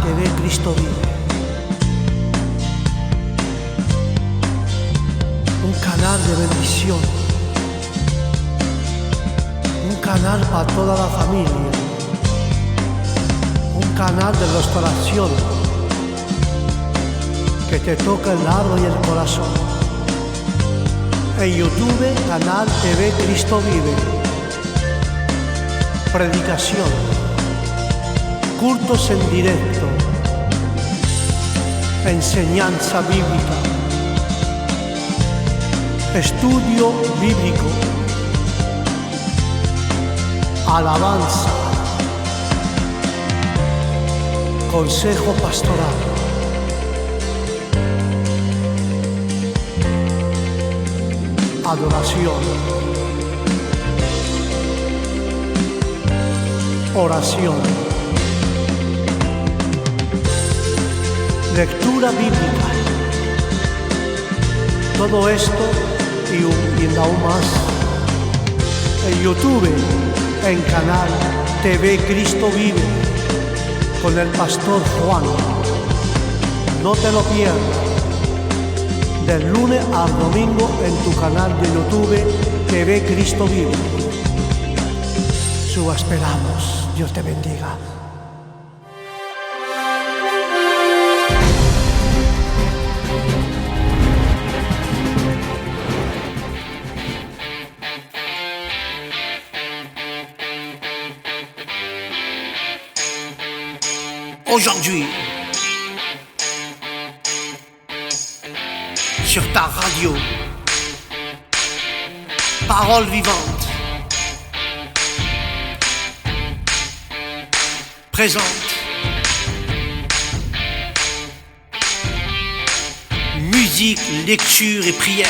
TV Cristo Vive. Un canal de bendición. Un canal para toda la familia. Un canal de restauración que te toca el alma y el corazón. En YouTube, canal TV Cristo Vive. Predicación, cultos en directo, enseñanza bíblica, estudio bíblico, alabanza, consejo pastoral. Adoración, oración, lectura bíblica. Todo esto y aún más en YouTube, en canal TV Cristo Vive, con el pastor Juan. No te lo pierdas. Del lunes al domingo en tu canal de YouTube TV Cristo Vive. Su esperamos. Dios te bendiga. Aujourd'hui, sur ta radio, Parole Vivante, présente musique, lecture et prière.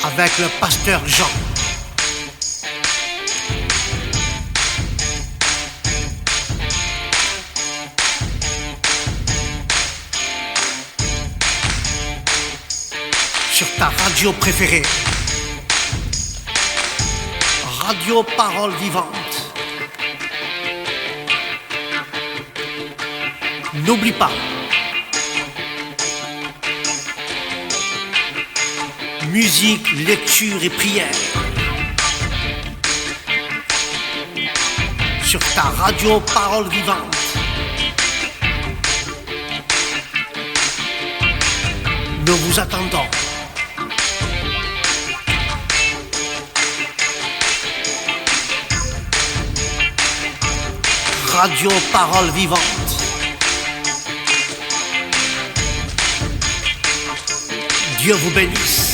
Avec le pasteur Jean. Sur ta radio préférée, Radio Parole Vivante. N'oublie pas, musique, lecture et prière. Sur ta radio Parole Vivante. Nous vous attendons. Radio Parole Vivante. Dieu vous bénisse.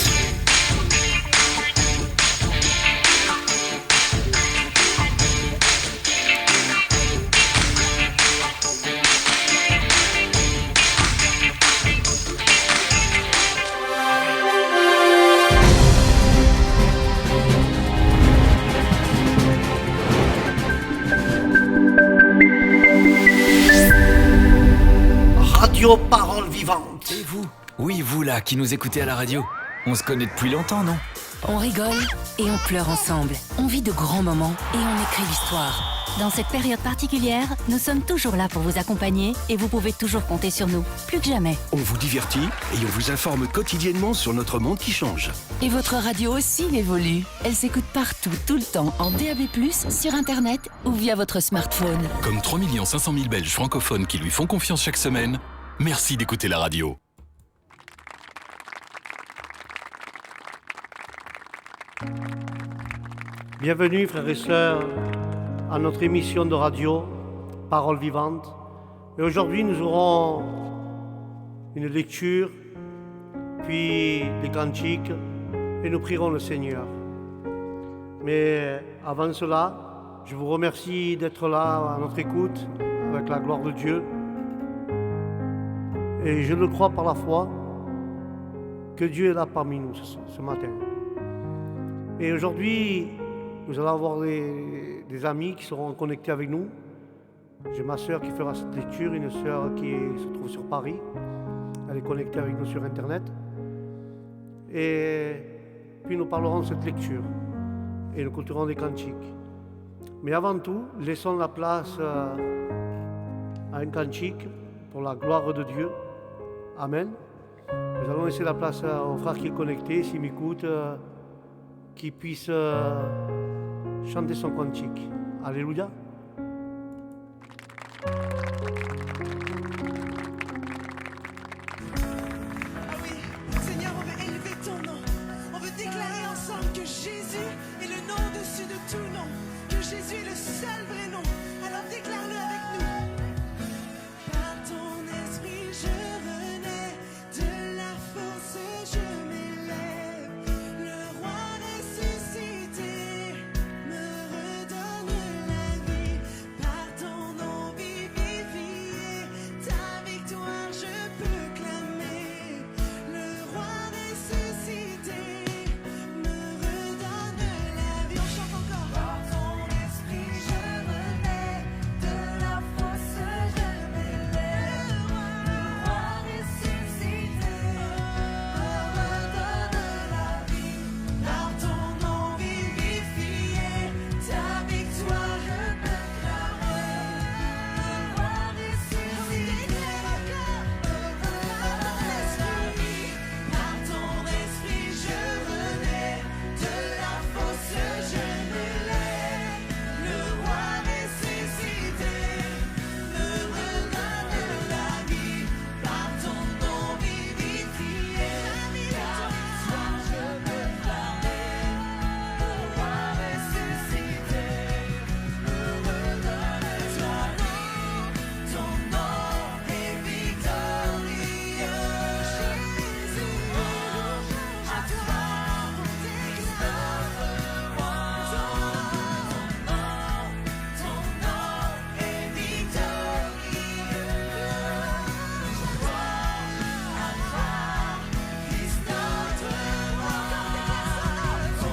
Radio Parole Vivante. Et vous? Oui, vous là, qui nous écoutez à la radio. On se connaît depuis longtemps, non? On rigole et on pleure ensemble. On vit de grands moments et on écrit l'histoire. Dans cette période particulière, nous sommes toujours là pour vous accompagner et vous pouvez toujours compter sur nous, plus que jamais. On vous divertit et on vous informe quotidiennement sur notre monde qui change. Et votre radio aussi évolue. Elle s'écoute partout, tout le temps, en DAB+, sur Internet ou via votre smartphone. Comme 3 500 000 Belges francophones qui lui font confiance chaque semaine, merci d'écouter la radio. Bienvenue frères et sœurs à notre émission de radio Parole Vivante. Et aujourd'hui nous aurons une lecture, puis des cantiques et nous prierons le Seigneur. Mais avant cela, je vous remercie d'être là à notre écoute avec la gloire de Dieu. Et je le crois par la foi que Dieu est là parmi nous ce matin. Et aujourd'hui, nous allons avoir des amis qui seront connectés avec nous. J'ai ma sœur qui fera cette lecture, une sœur qui se trouve sur Paris. Elle est connectée avec nous sur Internet. Et puis nous parlerons de cette lecture. et nous écouterons des cantiques. Mais avant tout, laissons la place à un cantique pour la gloire de Dieu. Amen. Nous allons laisser la place aux frères qui est connecté, s'ils m'écoutent, qui puissent chanter son cantique. Alléluia. Ah oui, Seigneur, on veut élever ton nom. On veut déclarer ensemble que Jésus est le nom au-dessus de tout nom. Que Jésus est le seul vrai nom. Alors déclare-le avec nous. Par ton esprit, je renais. De la force, je m'élève. Le roi ressuscité me redonne la vie. Par ton nom vivifié, ta victoire je peux clamer. Le roi ressuscité me redonne la vie. On chante encore. Par ton esprit je renais, de la fosse je m'élève. Le roi ressuscité me redonne la vie. Par ton nom vivifié, ta victoire je peux clamer. Le roi ressuscité par ton esprit je renais, de la fosse je m'élève. Le roi ressuscité me redonne la vie. Par ton nom vivifié, ta victoire je peux clamer. Le roi ressuscité me redonne la vie. Ton nom est victorieux. Jésus, à toi, Christ notre roi. Ton nom est victorieux. À toi, Christ notre roi. Ton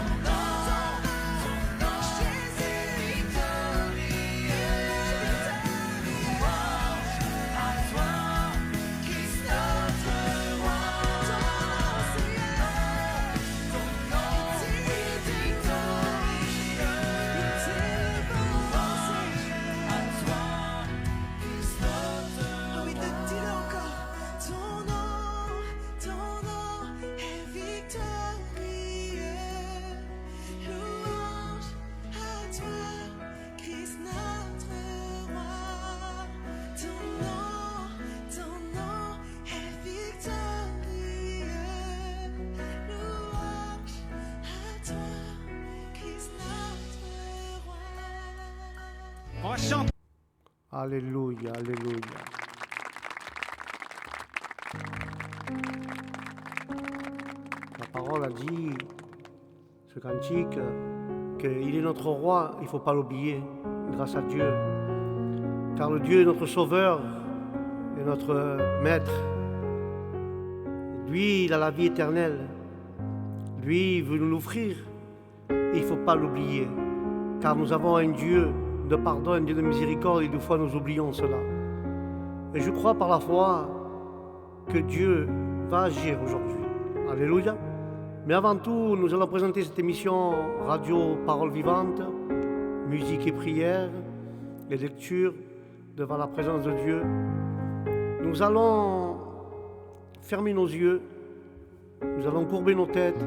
nom, Jésus victorieux. À toi, Christ notre roi. Ton nom est victorieux. À toi, Christ notre roi. Ah oui, dis-le encore. Ton nom est victorieux. Louange à toi, Christ notre roi. Ton nom est victorieux. Louange à toi, Christ notre roi. On va chanter. Alléluia, alléluia. La parole a dit, ce cantique, qu'il est notre roi, il ne faut pas l'oublier, grâce à Dieu. Car le Dieu est notre sauveur et notre maître. Lui, il a la vie éternelle. Lui, il veut nous l'offrir. Et il ne faut pas l'oublier. Car nous avons un Dieu de pardon, un Dieu de miséricorde, et des fois nous oublions cela. Et je crois par la foi que Dieu va agir aujourd'hui. Alléluia. Mais avant tout, nous allons présenter cette émission radio Parole Vivante, musique et prière, les lectures devant la présence de Dieu. Nous allons fermer nos yeux, nous allons courber nos têtes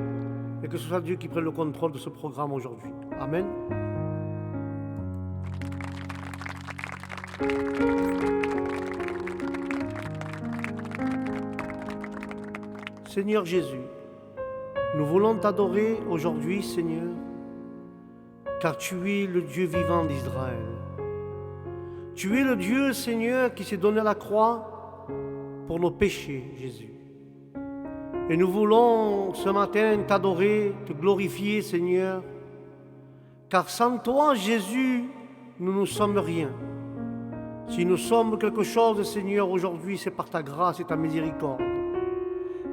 et que ce soit Dieu qui prenne le contrôle de ce programme aujourd'hui. Amen. Seigneur Jésus, nous voulons t'adorer aujourd'hui, Seigneur, car tu es le Dieu vivant d'Israël. Tu es le Dieu, Seigneur, qui s'est donné à la croix pour nos péchés, Jésus. Et nous voulons ce matin t'adorer, te glorifier, Seigneur, car sans toi, Jésus, nous ne sommes rien. Si nous sommes quelque chose, Seigneur, aujourd'hui, c'est par ta grâce et ta miséricorde.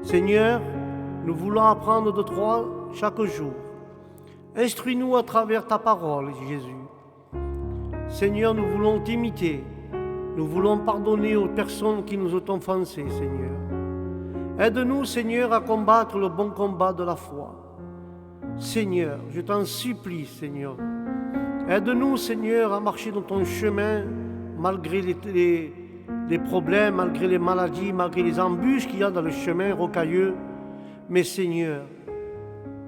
Seigneur, nous voulons apprendre de toi chaque jour. Instruis-nous à travers ta parole, Jésus. Seigneur, nous voulons t'imiter. Nous voulons pardonner aux personnes qui nous ont offensés, Seigneur. Aide-nous, Seigneur, à combattre le bon combat de la foi. Seigneur, je t'en supplie, Seigneur. Aide-nous, Seigneur, à marcher dans ton chemin, malgré les problèmes, malgré les maladies, malgré les embûches qu'il y a dans le chemin rocailleux. Mais Seigneur,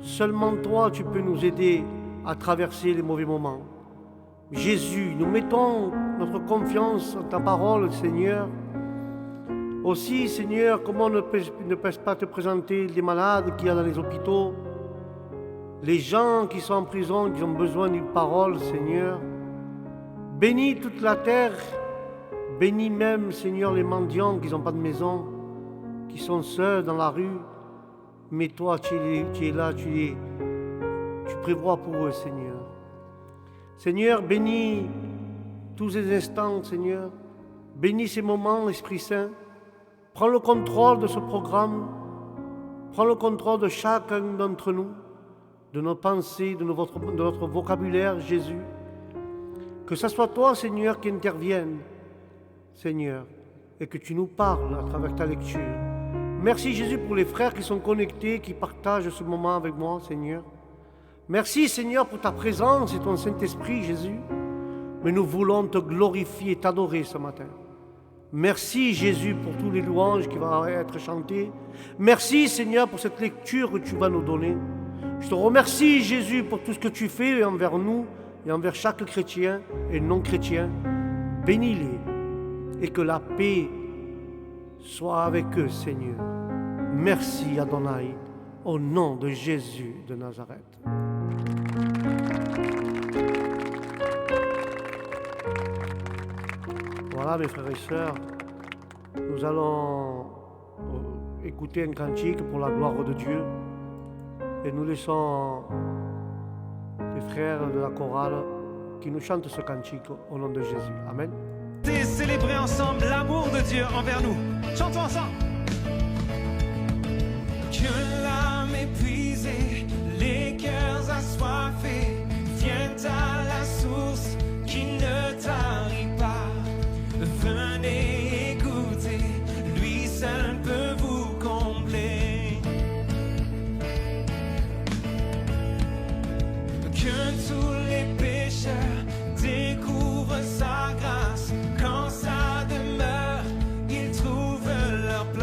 seulement toi, tu peux nous aider à traverser les mauvais moments. Jésus, nous mettons notre confiance en ta parole, Seigneur. Aussi, Seigneur, comment ne peux-je pas te présenter les malades qu'il y a dans les hôpitaux, les gens qui sont en prison, qui ont besoin d'une parole, Seigneur. Bénis toute la terre, bénis même, Seigneur, les mendiants qui n'ont pas de maison, qui sont seuls dans la rue. Mais toi, tu es là, tu prévois pour eux, Seigneur. Seigneur, bénis tous ces instants, Seigneur. Bénis ces moments, Esprit Saint. Prends le contrôle de ce programme. Prends le contrôle de chacun d'entre nous, de nos pensées, de notre vocabulaire, Jésus. Que ce soit toi, Seigneur, qui intervienne, Seigneur, et que tu nous parles à travers ta lecture. Merci, Jésus, pour les frères qui sont connectés, qui partagent ce moment avec moi, Seigneur. Merci, Seigneur, pour ta présence et ton Saint-Esprit, Jésus. Mais nous voulons te glorifier et t'adorer ce matin. Merci, Jésus, pour tous les louanges qui vont être chantées. Merci, Seigneur, pour cette lecture que tu vas nous donner. Je te remercie, Jésus, pour tout ce que tu fais envers nous et envers chaque chrétien et non-chrétien. Bénis-les et que la paix soit avec eux, Seigneur. Merci, Adonai, au nom de Jésus de Nazareth. Voilà, mes frères et sœurs, nous allons écouter un cantique pour la gloire de Dieu et nous laissons les frères de la chorale qui nous chantent ce cantique au nom de Jésus. Amen. Et célébrer ensemble l'amour de Dieu envers nous. Chantons ensemble. Que l'âme épuisée, les cœurs assoiffés viennent à la source qui ne tarit pas. Venez écouter, lui seul peut vous combler. Que tous les pécheurs découvrent sa grâce. Quand sa demeure, ils trouvent leur place.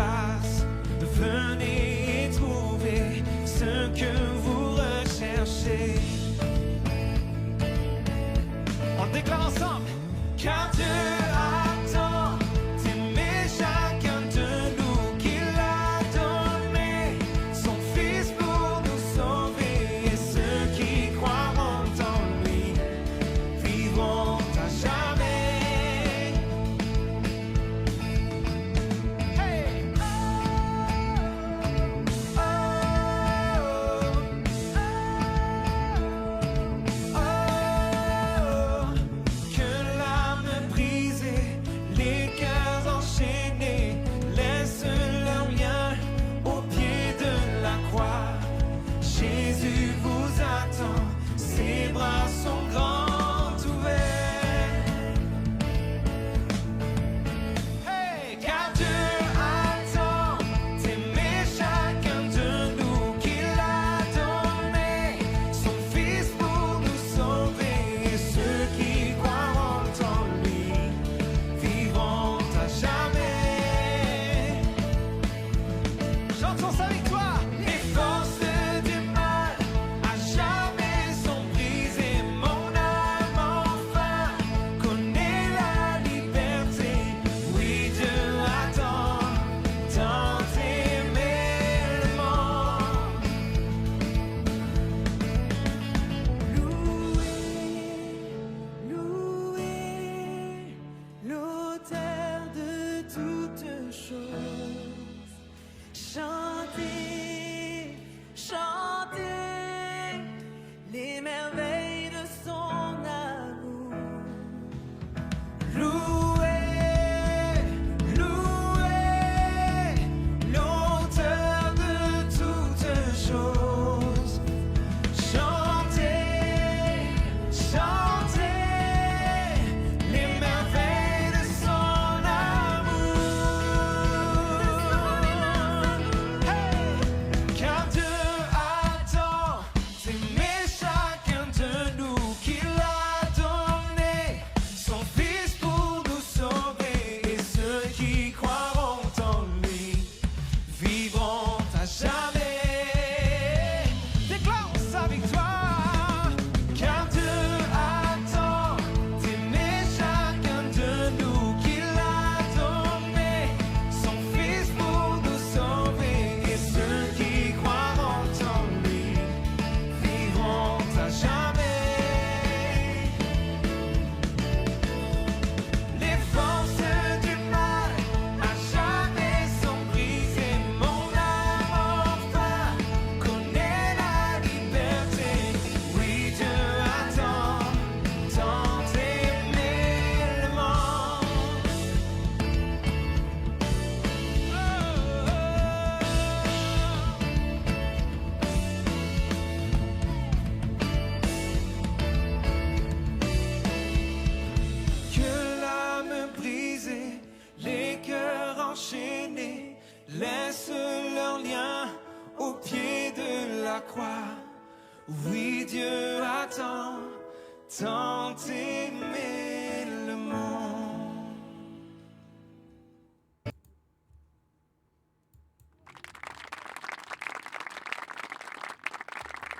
Oui, Dieu a tant aimé le monde.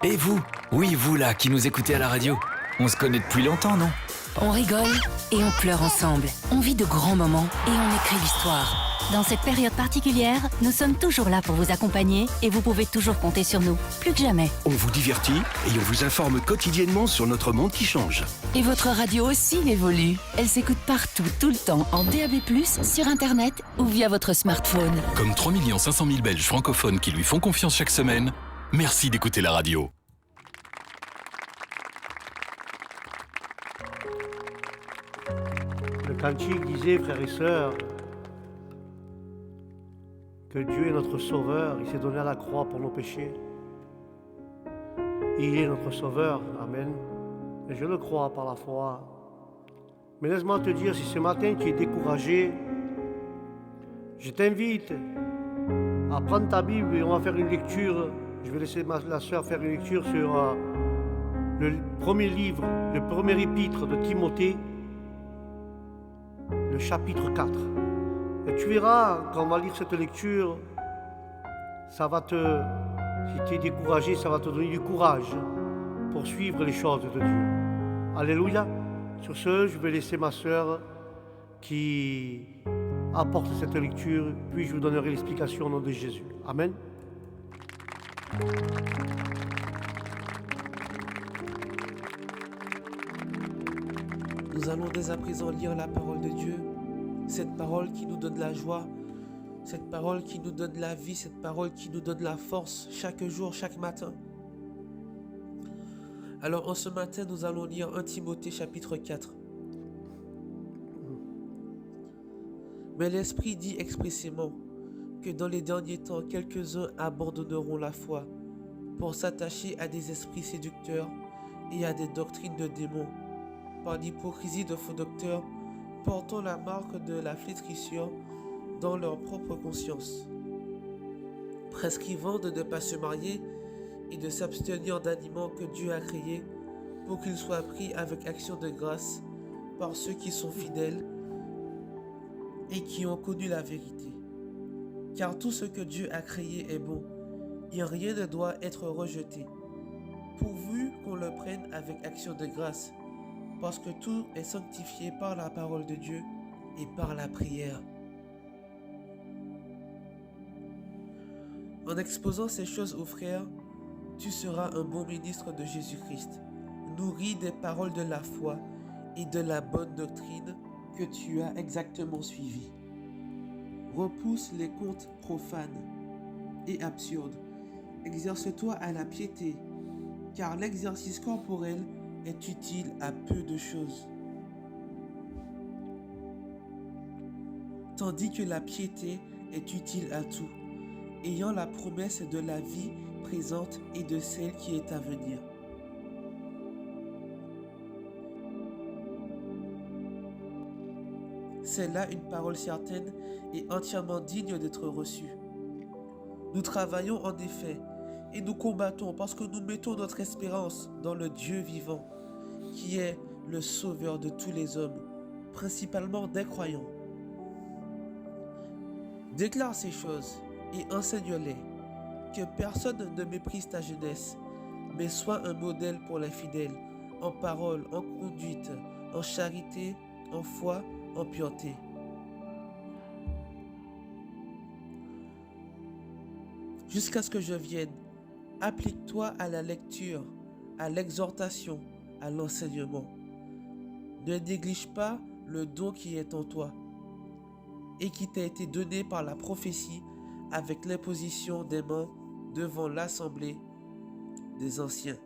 Et vous? Oui, vous là, qui nous écoutez à la radio. On se connaît depuis longtemps, non? On rigole et on pleure ensemble. On vit de grands moments et on écrit l'histoire. Dans cette période particulière, nous sommes toujours là pour vous accompagner et vous pouvez toujours compter sur nous, plus que jamais. On vous divertit et on vous informe quotidiennement sur notre monde qui change. Et votre radio aussi évolue. Elle s'écoute partout, tout le temps, en DAB+, sur Internet ou via votre smartphone. Comme 3 500 000 Belges francophones qui lui font confiance chaque semaine, merci d'écouter la radio. Le cantique disait, frères et sœurs, que Dieu est notre sauveur, il s'est donné à la croix pour nos péchés. Il est notre sauveur, amen. Et je le crois par la foi. Mais laisse-moi te dire, si ce matin tu es découragé, je t'invite à prendre ta Bible et on va faire une lecture. Je vais laisser la sœur faire une lecture sur le premier livre, le premier épître de Timothée, le chapitre 4. Et tu verras, quand on va lire cette lecture, ça va si tu es découragé, ça va te donner du courage pour suivre les choses de Dieu. Alléluia. Sur ce, je vais laisser ma sœur qui apporte cette lecture, puis je vous donnerai l'explication au nom de Jésus. Amen. Nous allons dès à présent lire la parole de Dieu, cette parole qui nous donne la joie, cette parole qui nous donne la vie, cette parole qui nous donne la force chaque jour, chaque matin. Alors en ce matin, nous allons lire 1 Timothée chapitre 4. Mais l'Esprit dit expressément que dans les derniers temps, quelques-uns abandonneront la foi pour s'attacher à des esprits séducteurs et à des doctrines de démons, par l'hypocrisie de faux docteurs, portant la marque de la flétrissure dans leur propre conscience, prescrivant de ne pas se marier et de s'abstenir d'aliments que Dieu a créés pour qu'ils soient pris avec action de grâce par ceux qui sont fidèles et qui ont connu la vérité. Car tout ce que Dieu a créé est bon, et rien ne doit être rejeté, pourvu qu'on le prenne avec action de grâce, parce que tout est sanctifié par la parole de Dieu et par la prière. En exposant ces choses aux frères, tu seras un bon ministre de Jésus-Christ, nourri des paroles de la foi et de la bonne doctrine que tu as exactement suivies. Repousse les contes profanes et absurdes. Exerce-toi à la piété, car l'exercice corporel est utile à peu de choses, tandis que la piété est utile à tout, ayant la promesse de la vie présente et de celle qui est à venir. C'est là une parole certaine et entièrement digne d'être reçue. Nous travaillons en effet et nous combattons parce que nous mettons notre espérance dans le Dieu vivant, qui est le sauveur de tous les hommes, principalement des croyants. Déclare ces choses et enseigne-les, que personne ne méprise ta jeunesse, mais sois un modèle pour les fidèles, en parole, en conduite, en charité, en foi, en pureté. Jusqu'à ce que je vienne, applique-toi à la lecture, à l'exhortation, à l'enseignement. Ne néglige pas le don qui est en toi et qui t'a été donné par la prophétie avec l'imposition des mains devant l'assemblée des anciens.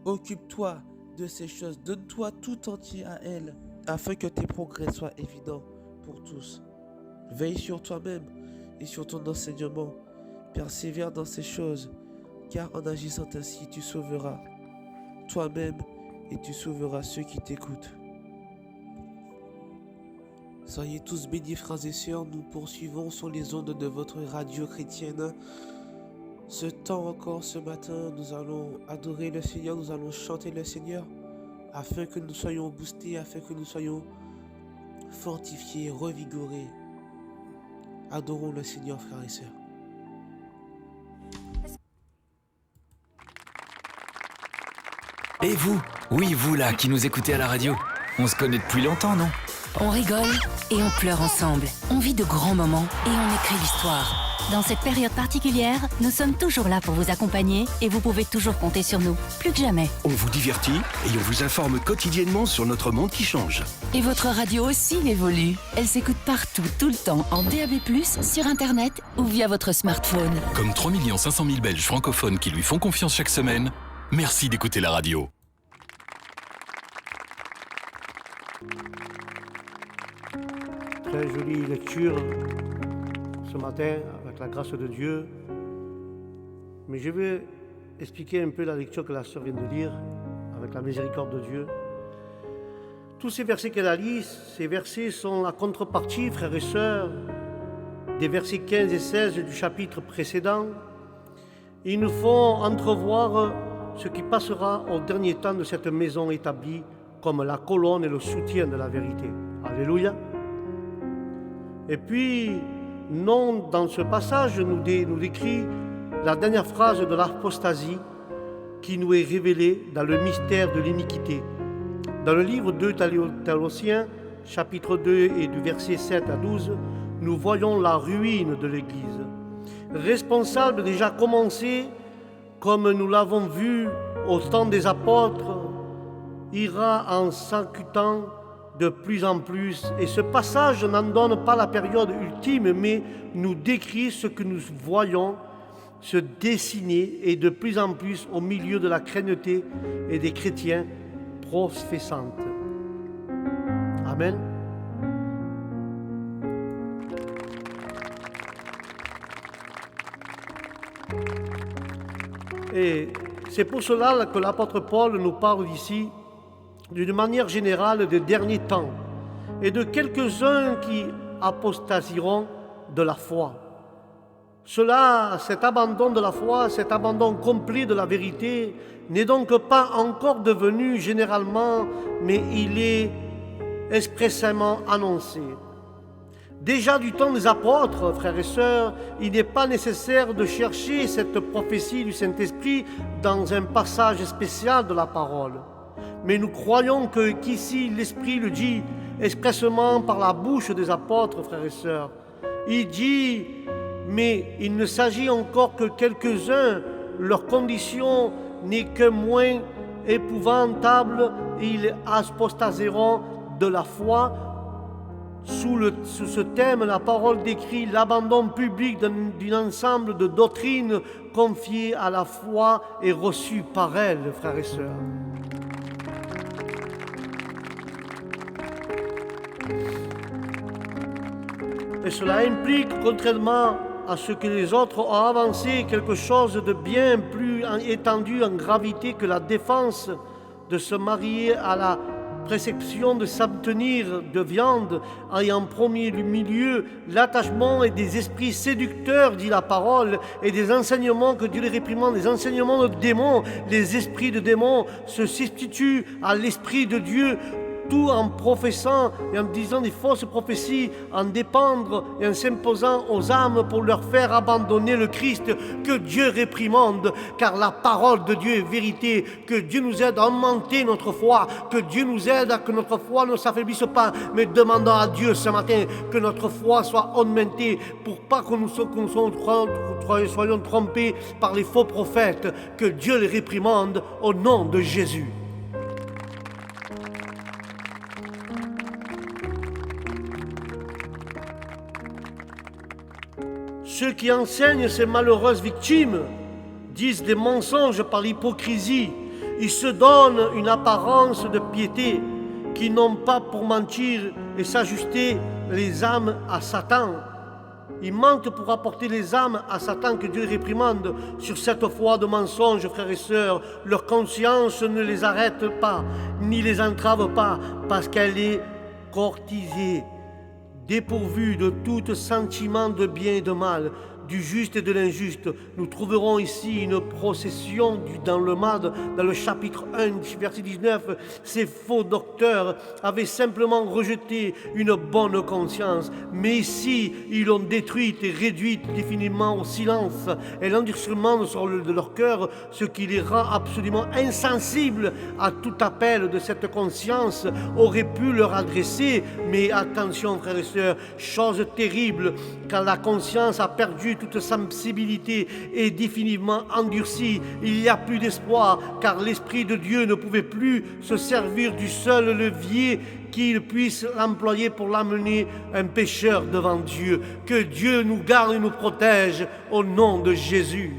Occupe-toi de ces choses, donne-toi tout entier à elles, afin que tes progrès soient évidents pour tous. Veille sur toi-même et sur ton enseignement. Persévère dans ces choses, car en agissant ainsi, tu sauveras toi-même et tu sauveras ceux qui t'écoutent. Soyez tous bénis, frères et sœurs. Nous poursuivons sur les ondes de votre radio chrétienne. ce temps encore ce matin, nous allons adorer le Seigneur, nous allons chanter le Seigneur, afin que nous soyons boostés, afin que nous soyons fortifiés, revigorés. Adorons le Seigneur, frères et sœurs. Et vous? Oui, vous là, qui nous écoutez à la radio. On se connaît depuis longtemps, non? On rigole et on pleure ensemble. On vit de grands moments et on écrit l'histoire. Dans cette période particulière, nous sommes toujours là pour vous accompagner et vous pouvez toujours compter sur nous, plus que jamais. On vous divertit et on vous informe quotidiennement sur notre monde qui change. Et votre radio aussi évolue. Elle s'écoute partout, tout le temps, en DAB+, sur Internet ou via votre smartphone. Comme 3 500 000 Belges francophones qui lui font confiance chaque semaine, merci d'écouter la radio. Très jolie lecture ce matin, avec la grâce de Dieu. Mais je vais expliquer un peu la lecture que la sœur vient de lire, avec la miséricorde de Dieu. Tous ces versets qu'elle a lus, ces versets sont la contrepartie, frères et sœurs, des versets 15 et 16 du chapitre précédent. Ils nous font entrevoir ce qui passera au dernier temps de cette maison établie comme la colonne et le soutien de la vérité. Alléluia. Et puis, non, dans ce passage, nous décrit la dernière phrase de l'apostasie qui nous est révélée dans le mystère de l'iniquité. Dans le livre 2 Thessaloniciens, chapitre 2 et du verset 7 à 12, nous voyons la ruine de l'Église. Responsable déjà commencé, comme nous l'avons vu au temps des apôtres, ira en s'incutant de plus en plus. Et ce passage n'en donne pas la période ultime, mais nous décrit ce que nous voyons se dessiner et de plus en plus au milieu de la chrétienté et des chrétiens professantes. Amen. Et c'est pour cela que l'apôtre Paul nous parle ici d'une manière générale des derniers temps et de quelques-uns qui apostasieront de la foi. Cet abandon de la foi, cet abandon complet de la vérité n'est donc pas encore devenu généralement, mais il est expressément annoncé. Déjà du temps des apôtres, frères et sœurs, il n'est pas nécessaire de chercher cette prophétie du Saint-Esprit dans un passage spécial de la parole. Mais nous croyons qu'ici, l'Esprit le dit expressément par la bouche des apôtres, frères et sœurs. Il dit, mais il ne s'agit encore que quelques-uns, leur condition n'est que moins épouvantable, ils apostaseront de la foi. Sous ce thème, la parole décrit l'abandon public d'un ensemble de doctrines confiées à la foi et reçues par elle, frères et sœurs. Et cela implique, contrairement à ce que les autres ont avancé, quelque chose de bien plus étendu en gravité que la défense de se marier à la préception de s'abstenir de viande, et en premier milieu l'attachement et des esprits séducteurs, dit la parole, et des enseignements que Dieu les réprimande, des enseignements de démons. Les esprits de démons se substituent à l'Esprit de Dieu, tout en professant et en disant des fausses prophéties, en dépendre et en s'imposant aux âmes pour leur faire abandonner le Christ. Que Dieu réprimande, car la parole de Dieu est vérité. Que Dieu nous aide à augmenter notre foi, que Dieu nous aide à que notre foi ne s'affaiblisse pas, mais demandons à Dieu ce matin que notre foi soit augmentée pour pas que nous soyons trompés par les faux prophètes. Que Dieu les réprimande au nom de Jésus. Ceux qui enseignent ces malheureuses victimes disent des mensonges par l'hypocrisie. Ils se donnent une apparence de piété qui n'ont pas pour mentir et s'ajuster les âmes à Satan. Ils mentent pour apporter les âmes à Satan, que Dieu réprimande sur cette foi de mensonges, frères et sœurs. Leur conscience ne les arrête pas, ni les entrave pas, parce qu'elle est courtisée, dépourvue de tout sentiment de bien et de mal. du juste et de l'injuste. Nous trouverons ici une procession dans le Mad, dans le chapitre 1, verset 19. Ces faux docteurs avaient simplement rejeté une bonne conscience, mais ici, ils l'ont détruite et réduite définitivement au silence et l'endurcissement de leur cœur, ce qui les rend absolument insensibles à tout appel de cette conscience aurait pu leur adresser. Mais attention, frères et sœurs, chose terrible, quand la conscience a perdu toute sensibilité et définitivement endurcie, il n'y a plus d'espoir, car l'Esprit de Dieu ne pouvait plus se servir du seul levier qu'il puisse employer pour l'amener un pécheur devant Dieu. Que Dieu nous garde et nous protège au nom de Jésus.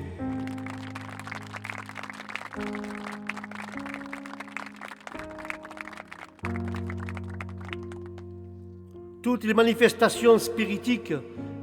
Toutes les manifestations spiritiques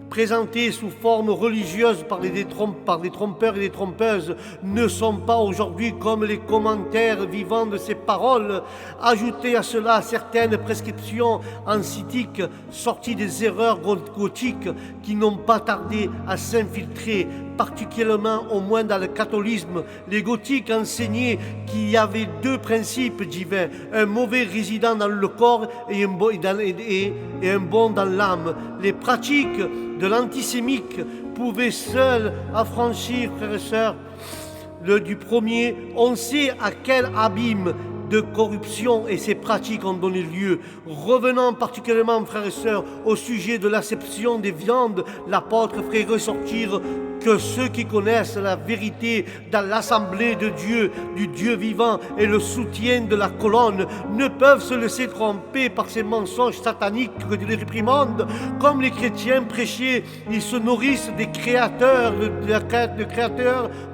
présentées sous forme religieuse par des trompeurs et des trompeuses ne sont pas aujourd'hui comme les commentaires vivants de ces paroles. Ajoutez à cela certaines prescriptions encycliques sorties des erreurs gothiques qui n'ont pas tardé à s'infiltrer, particulièrement au moins dans le catholisme. Les gothiques enseignaient qu'il y avait deux principes divins, un mauvais résident dans le corps et un bon dans l'âme. Les pratiques de l'antisémite pouvaient seules affranchir, frères et sœurs, du premier. On sait à quel abîme de corruption et ces pratiques ont donné lieu. Revenant particulièrement, frères et sœurs, au sujet de l'acception des viandes, l'apôtre ferait ressortir que ceux qui connaissent la vérité dans l'assemblée de Dieu, du Dieu vivant et le soutien de la colonne, ne peuvent se laisser tromper par ces mensonges sataniques que Dieu les réprimande. Comme les chrétiens prêchaient, ils se nourrissent des créateurs,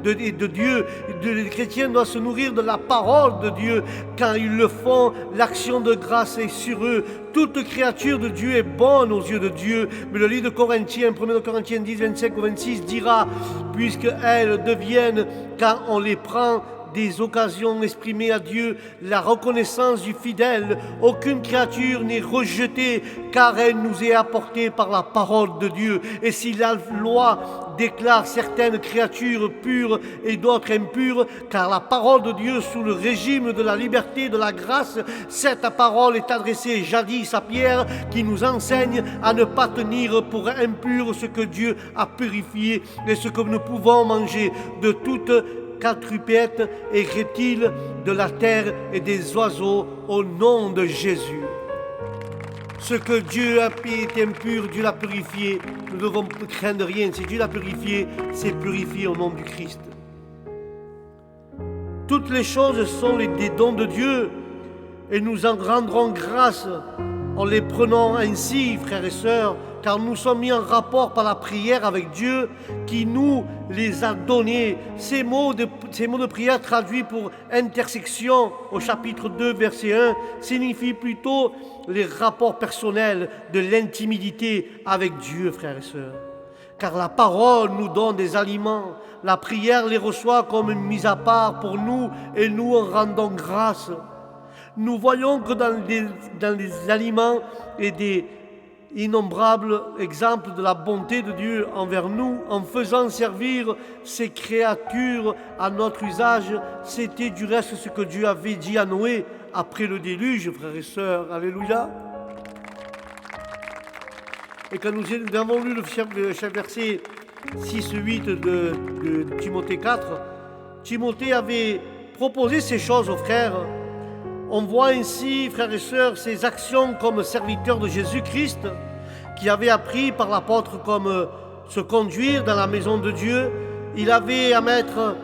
de Dieu. Les chrétiens doivent se nourrir de la parole de Dieu. Quand ils le font, l'action de grâce est sur eux. Toute créature de Dieu est bonne aux yeux de Dieu. Mais le livre de Corinthiens, 1 Corinthiens 10, 25 ou 26 dira, puisqu'elles deviennent, quand on les prend, des occasions exprimées à Dieu, la reconnaissance du fidèle. Aucune créature n'est rejetée, car elle nous est apportée par la parole de Dieu. Et si la loi déclare certaines créatures pures et d'autres impures, car la parole de Dieu sous le régime de la liberté, de la grâce, cette parole est adressée jadis à Pierre, qui nous enseigne à ne pas tenir pour impur ce que Dieu a purifié et ce que nous pouvons manger de toute quadrupèdes et reptiles de la terre et des oiseaux au nom de Jésus. Ce que Dieu a été impur, Dieu l'a purifié. Nous ne devons craindre rien. Si Dieu l'a purifié, c'est purifié au nom du Christ. Toutes les choses sont des dons de Dieu et nous en rendrons grâce en les prenant ainsi, frères et sœurs, car nous sommes mis en rapport par la prière avec Dieu qui nous les a donnés. Ces mots de prière traduits pour intersection au chapitre 2, verset 1, signifient plutôt les rapports personnels de l'intimité avec Dieu, frères et sœurs. Car la parole nous donne des aliments, la prière les reçoit comme une mise à part pour nous et nous en rendons grâce. Nous voyons que dans les aliments et des innombrables exemples de la bonté de Dieu envers nous, en faisant servir ces créatures à notre usage, c'était du reste ce que Dieu avait dit à Noé après le déluge, frères et sœurs. Alléluia. Et quand nous avons lu le verset 6-8 de Timothée 4, Timothée avait proposé ces choses aux frères. On voit ainsi, frères et sœurs, ces actions comme serviteurs de Jésus-Christ, qui avait appris par l'apôtre comme se conduire dans la maison de Dieu. Il avait à mettre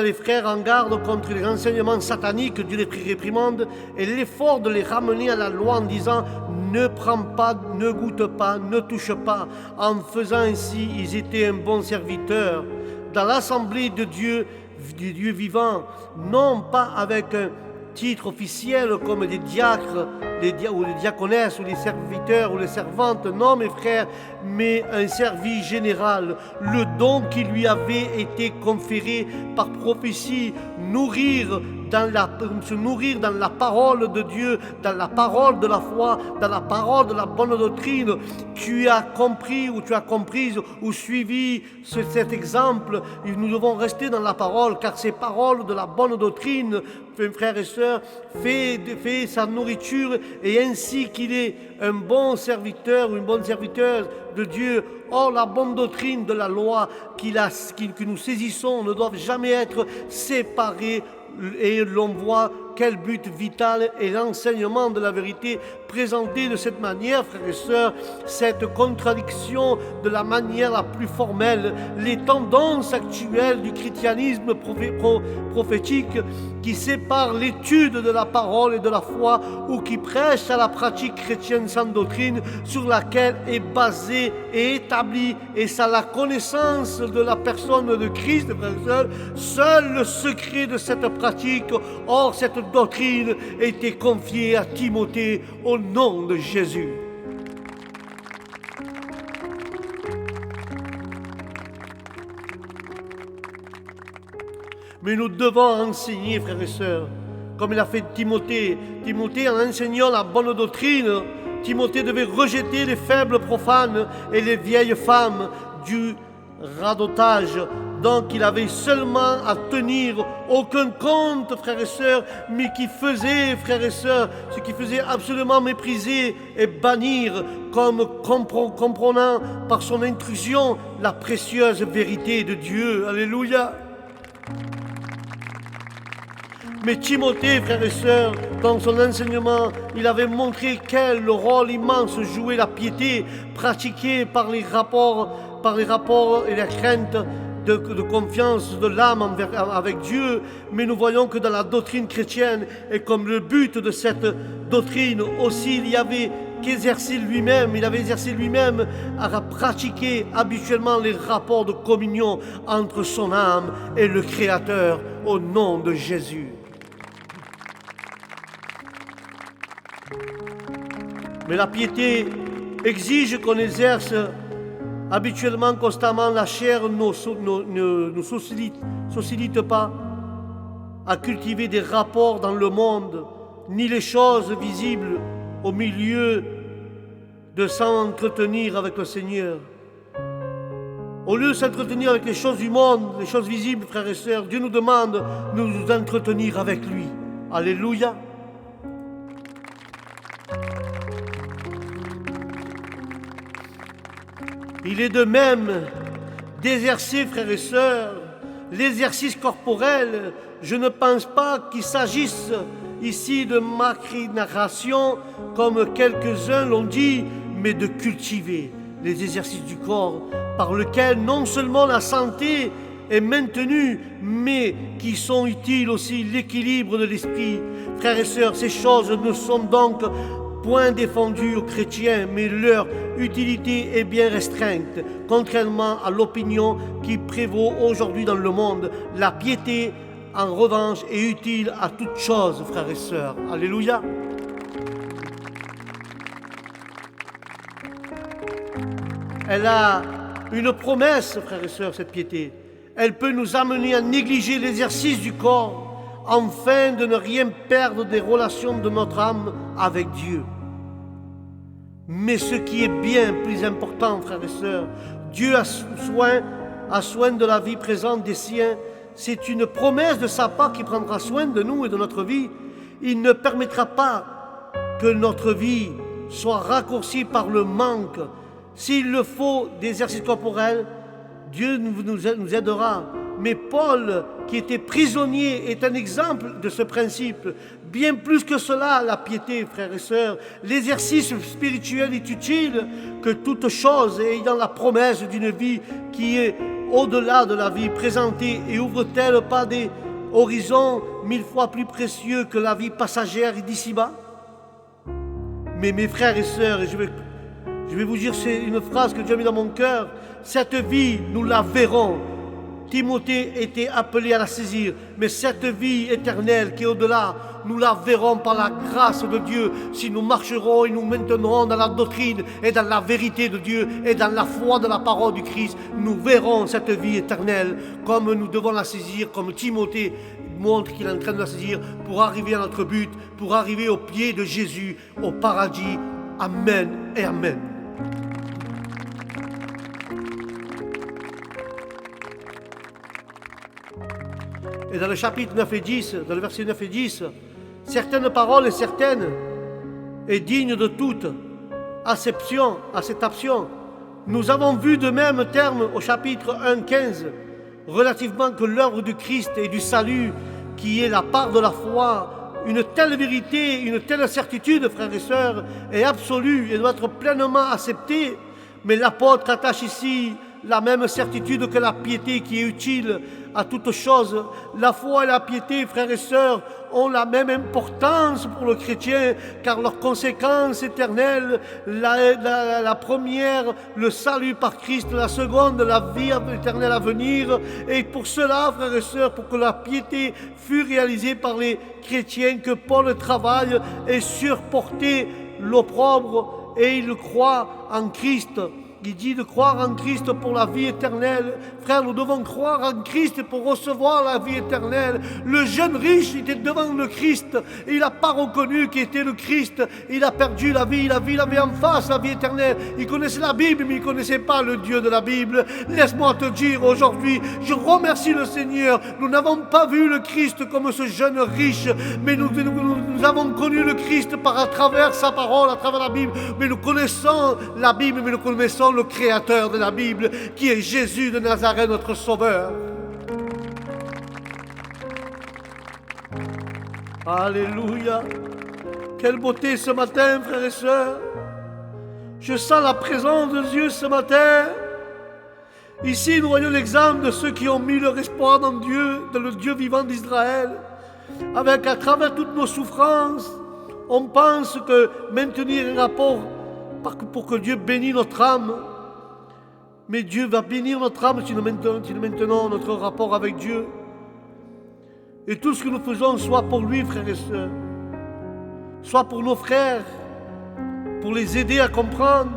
les frères en garde contre les enseignements sataniques, Dieu les réprimande, et l'effort de les ramener à la loi en disant « ne prends pas, ne goûte pas, ne touche pas ». En faisant ainsi, ils étaient un bon serviteur dans l'assemblée de Dieu, du Dieu vivant, non pas avec un titre officiel comme des diacres ou les diaconesses ou les serviteurs ou les servantes, non mes frères, mais un service général, le don qui lui avait été conféré par prophétie, nourrir se nourrir dans la parole de Dieu, dans la parole de la foi, dans la parole de la bonne doctrine. Tu as compris ou tu as comprise ou suivi cet exemple. Nous devons rester dans la parole, car ces paroles de la bonne doctrine, frères et sœurs, fait sa nourriture, et ainsi qu'il est un bon serviteur ou une bonne serviteuse de Dieu. Or, la bonne doctrine de la loi que nous saisissons ne doit jamais être séparée, et l'on voit quel but vital est l'enseignement de la vérité présenté de cette manière, frères et sœurs. Cette contradiction de la manière la plus formelle, les tendances actuelles du christianisme prophétique qui sépare l'étude de la parole et de la foi, ou qui prêche à la pratique chrétienne sans doctrine, sur laquelle est basée et établie, et ça la connaissance de la personne de Christ, frères et sœurs. Seul le secret de cette pratique, or cette doctrine, était confiée à Timothée au nom de Jésus. Mais nous devons enseigner, frères et sœurs, comme il a fait Timothée. Timothée, en enseignant la bonne doctrine, Timothée devait rejeter les faibles profanes et les vieilles femmes du radotage. Donc il avait seulement à tenir aucun compte, frères et sœurs, mais qui faisait, frères et sœurs, ce qui faisait absolument mépriser et bannir, comme comprenant par son intrusion la précieuse vérité de Dieu. Alléluia. Mais Timothée, frères et sœurs, dans son enseignement, il avait montré quel rôle immense jouait la piété pratiquée par les rapports et la crainte de confiance de l'âme avec Dieu. Mais nous voyons que dans la doctrine chrétienne, et comme le but de cette doctrine aussi, il avait exercé lui-même à pratiquer habituellement les rapports de communion entre son âme et le Créateur au nom de Jésus. Mais la piété exige qu'on exerce habituellement, constamment. La chair ne s'oscillite pas à cultiver des rapports dans le monde, ni les choses visibles au milieu de s'entretenir avec le Seigneur. Au lieu de s'entretenir avec les choses du monde, les choses visibles, frères et sœurs, Dieu nous demande de nous entretenir avec lui. Alléluia. Il est de même d'exercer, frères et sœurs, l'exercice corporel. Je ne pense pas qu'il s'agisse ici de machination, comme quelques-uns l'ont dit, mais de cultiver les exercices du corps, par lesquels non seulement la santé est maintenue, mais qui sont utiles aussi l'équilibre de l'esprit. Frères et sœurs, ces choses ne sont donc point défendues aux chrétiens, mais leur utilité est bien restreinte, contrairement à l'opinion qui prévaut aujourd'hui dans le monde. La piété, en revanche, est utile à toutes choses, frères et sœurs. Alléluia. Elle a une promesse, frères et sœurs, cette piété. Elle peut nous amener à négliger l'exercice du corps, afin de ne rien perdre des relations de notre âme avec Dieu. Mais ce qui est bien plus important, frères et sœurs, Dieu a soin de la vie présente des siens. C'est une promesse de sa part qui prendra soin de nous et de notre vie. Il ne permettra pas que notre vie soit raccourcie par le manque. S'il le faut d'exercices corporels, Dieu nous aidera. Mais Paul, qui était prisonnier, est un exemple de ce principe. Bien plus que cela, la piété, frères et sœurs, l'exercice spirituel est utile que toute chose, ayant la promesse d'une vie qui est au-delà de la vie présentée, et ouvre-t-elle pas des horizons 1000 fois plus précieux que la vie passagère d'ici-bas? Mais mes frères et sœurs, je vais vous dire, c'est une phrase que Dieu a mis dans mon cœur, cette vie, nous la verrons. Timothée était appelé à la saisir, mais cette vie éternelle qui est au-delà, nous la verrons par la grâce de Dieu, si nous marcherons et nous maintenons dans la doctrine et dans la vérité de Dieu et dans la foi de la parole du Christ. Nous verrons cette vie éternelle comme nous devons la saisir, comme Timothée montre qu'il est en train de la saisir pour arriver à notre but, pour arriver au pied de Jésus, au paradis. Amen et Amen. Et dans le chapitre 9 et 10, dans le verset 9 et 10, certaines paroles et certaines est digne de toute acception. Nous avons vu de même terme au chapitre 1, 15, relativement que l'œuvre du Christ et du salut, qui est la part de la foi, une telle vérité, une telle certitude, frères et sœurs, est absolue et doit être pleinement acceptée. Mais l'apôtre attache ici la même certitude que la piété qui est utile à toute chose. La foi et la piété, frères et sœurs, ont la même importance pour le chrétien, car leurs conséquences éternelles, la première, le salut par Christ, la seconde, la vie éternelle à venir. Et pour cela, frères et sœurs, pour que la piété fût réalisée par les chrétiens, que Paul travaille et surporter l'opprobre, et il croit en Christ. Il dit de croire en Christ pour la vie éternelle. Frère, nous devons croire en Christ pour recevoir la vie éternelle. Le jeune riche était devant le Christ. Il n'a pas reconnu qui était le Christ. Il a perdu la vie. Il avait en face la vie éternelle. Il connaissait la Bible, mais il ne connaissait pas le Dieu de la Bible. Laisse-moi te dire aujourd'hui, je remercie le Seigneur. Nous n'avons pas vu le Christ comme ce jeune riche, mais nous avons connu le Christ à travers sa parole, à travers la Bible. Mais nous connaissons la Bible, mais nous connaissons le créateur de la Bible, qui est Jésus de Nazareth, notre Sauveur. Alléluia. Quelle beauté ce matin, frères et sœurs. Je sens la présence de Dieu ce matin. Ici, nous voyons l'exemple de ceux qui ont mis leur espoir dans Dieu, dans le Dieu vivant d'Israël. Avec, à travers toutes nos souffrances, on pense que maintenir un rapport pour que Dieu bénisse notre âme. Mais Dieu va bénir notre âme si nous maintenons notre rapport avec Dieu. Et tout ce que nous faisons soit pour lui, frères et sœurs, soit pour nos frères, pour les aider à comprendre.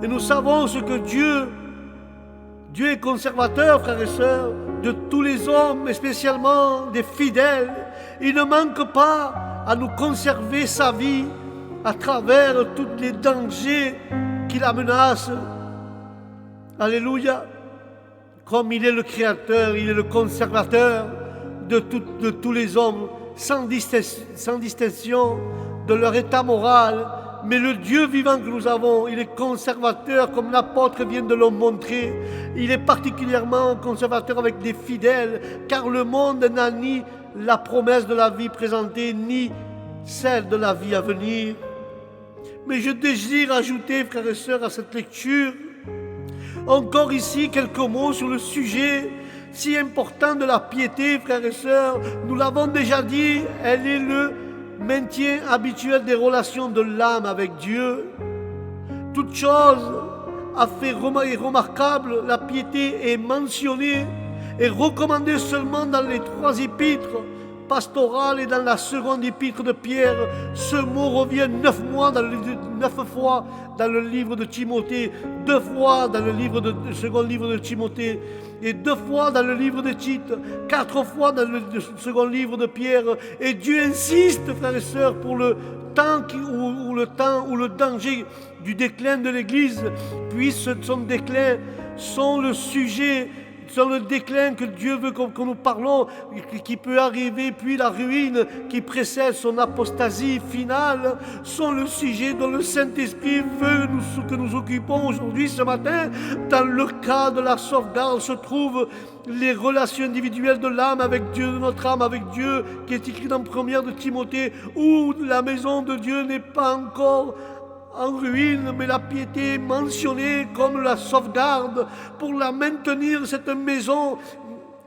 Et nous savons ce que Dieu est conservateur, frères et sœurs, de tous les hommes, et spécialement des fidèles. Il ne manque pas à nous conserver sa vie à travers tous les dangers qui la menacent. Alléluia. Comme il est le Créateur, il est le conservateur de tous les hommes, sans distinction de leur état moral. Mais le Dieu vivant que nous avons, il est conservateur, comme l'apôtre vient de le montrer. Il est particulièrement conservateur avec des fidèles, car le monde n'a ni la promesse de la vie présentée, ni celle de la vie à venir. Mais je désire ajouter, frères et sœurs, à cette lecture, encore ici quelques mots sur le sujet si important de la piété, frères et sœurs. Nous l'avons déjà dit, elle est le maintien habituel des relations de l'âme avec Dieu. Toute chose a fait remarquable, la piété est mentionnée et recommandée seulement dans les 3 épîtres pastorales et dans la seconde épître de Pierre. Ce mot revient 9 fois dans le livre de Timothée, 2 fois dans le second livre de Timothée et 2 fois dans le livre de Tite, 4 fois dans le second livre de Pierre. Et Dieu insiste, frères et sœurs, pour le temps où le danger du déclin de l'Église, puis son déclin sont le sujet, sur le déclin que Dieu veut que nous parlons, qui peut arriver, puis la ruine qui précède son apostasie finale, sont le sujet dont le Saint-Esprit veut que nous occupons aujourd'hui, ce matin. Dans le cas de la sauvegarde se trouvent les relations individuelles de l'âme avec Dieu, de notre âme avec Dieu, qui est écrit dans 1 de Timothée, où la maison de Dieu n'est pas encore en ruine, mais la piété est mentionnée comme la sauvegarde pour la maintenir, cette maison.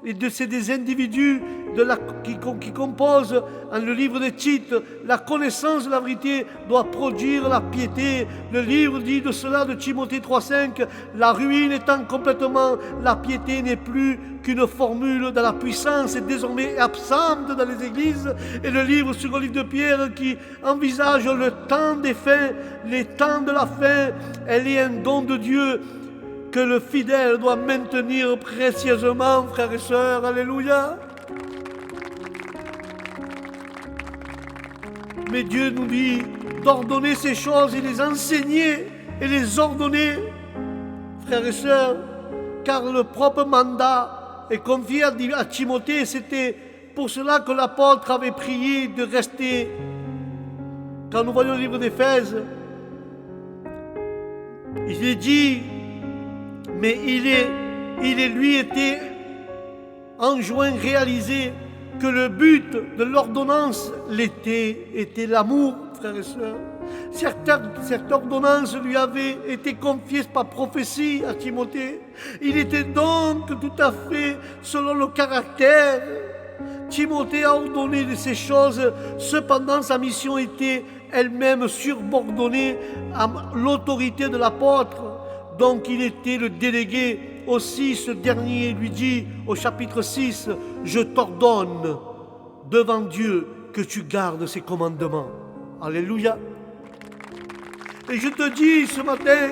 Et c'est des individus qui composent dans le livre de Tite. La connaissance de la vérité doit produire la piété. Le livre dit de cela de Timothée 3,5, la ruine étant complètement, la piété n'est plus qu'une formule dans la puissance, est désormais absente dans les églises. Et le livre, second livre de Pierre, qui envisage le temps des fins, les temps de la fin, elle est un don de Dieu que le fidèle doit maintenir précieusement, frères et sœurs. Alléluia. Mais Dieu nous dit d'ordonner ces choses et les enseigner et les ordonner, frères et sœurs, car le propre mandat est confié à Timothée. C'était pour cela que l'apôtre avait prié de rester. Quand nous voyons le livre d'Éphèse, il est dit, mais lui était enjoint, réalisé que le but de l'ordonnance était l'amour, frères et sœurs. Cette ordonnance lui avait été confiée par prophétie à Timothée. Il était donc tout à fait selon le caractère. Timothée a ordonné de ces choses, cependant sa mission était elle-même subordonnée à l'autorité de l'apôtre. Donc il était le délégué. Aussi ce dernier lui dit au chapitre 6, « Je t'ordonne devant Dieu que tu gardes ses commandements. » Alléluia. Et je te dis ce matin,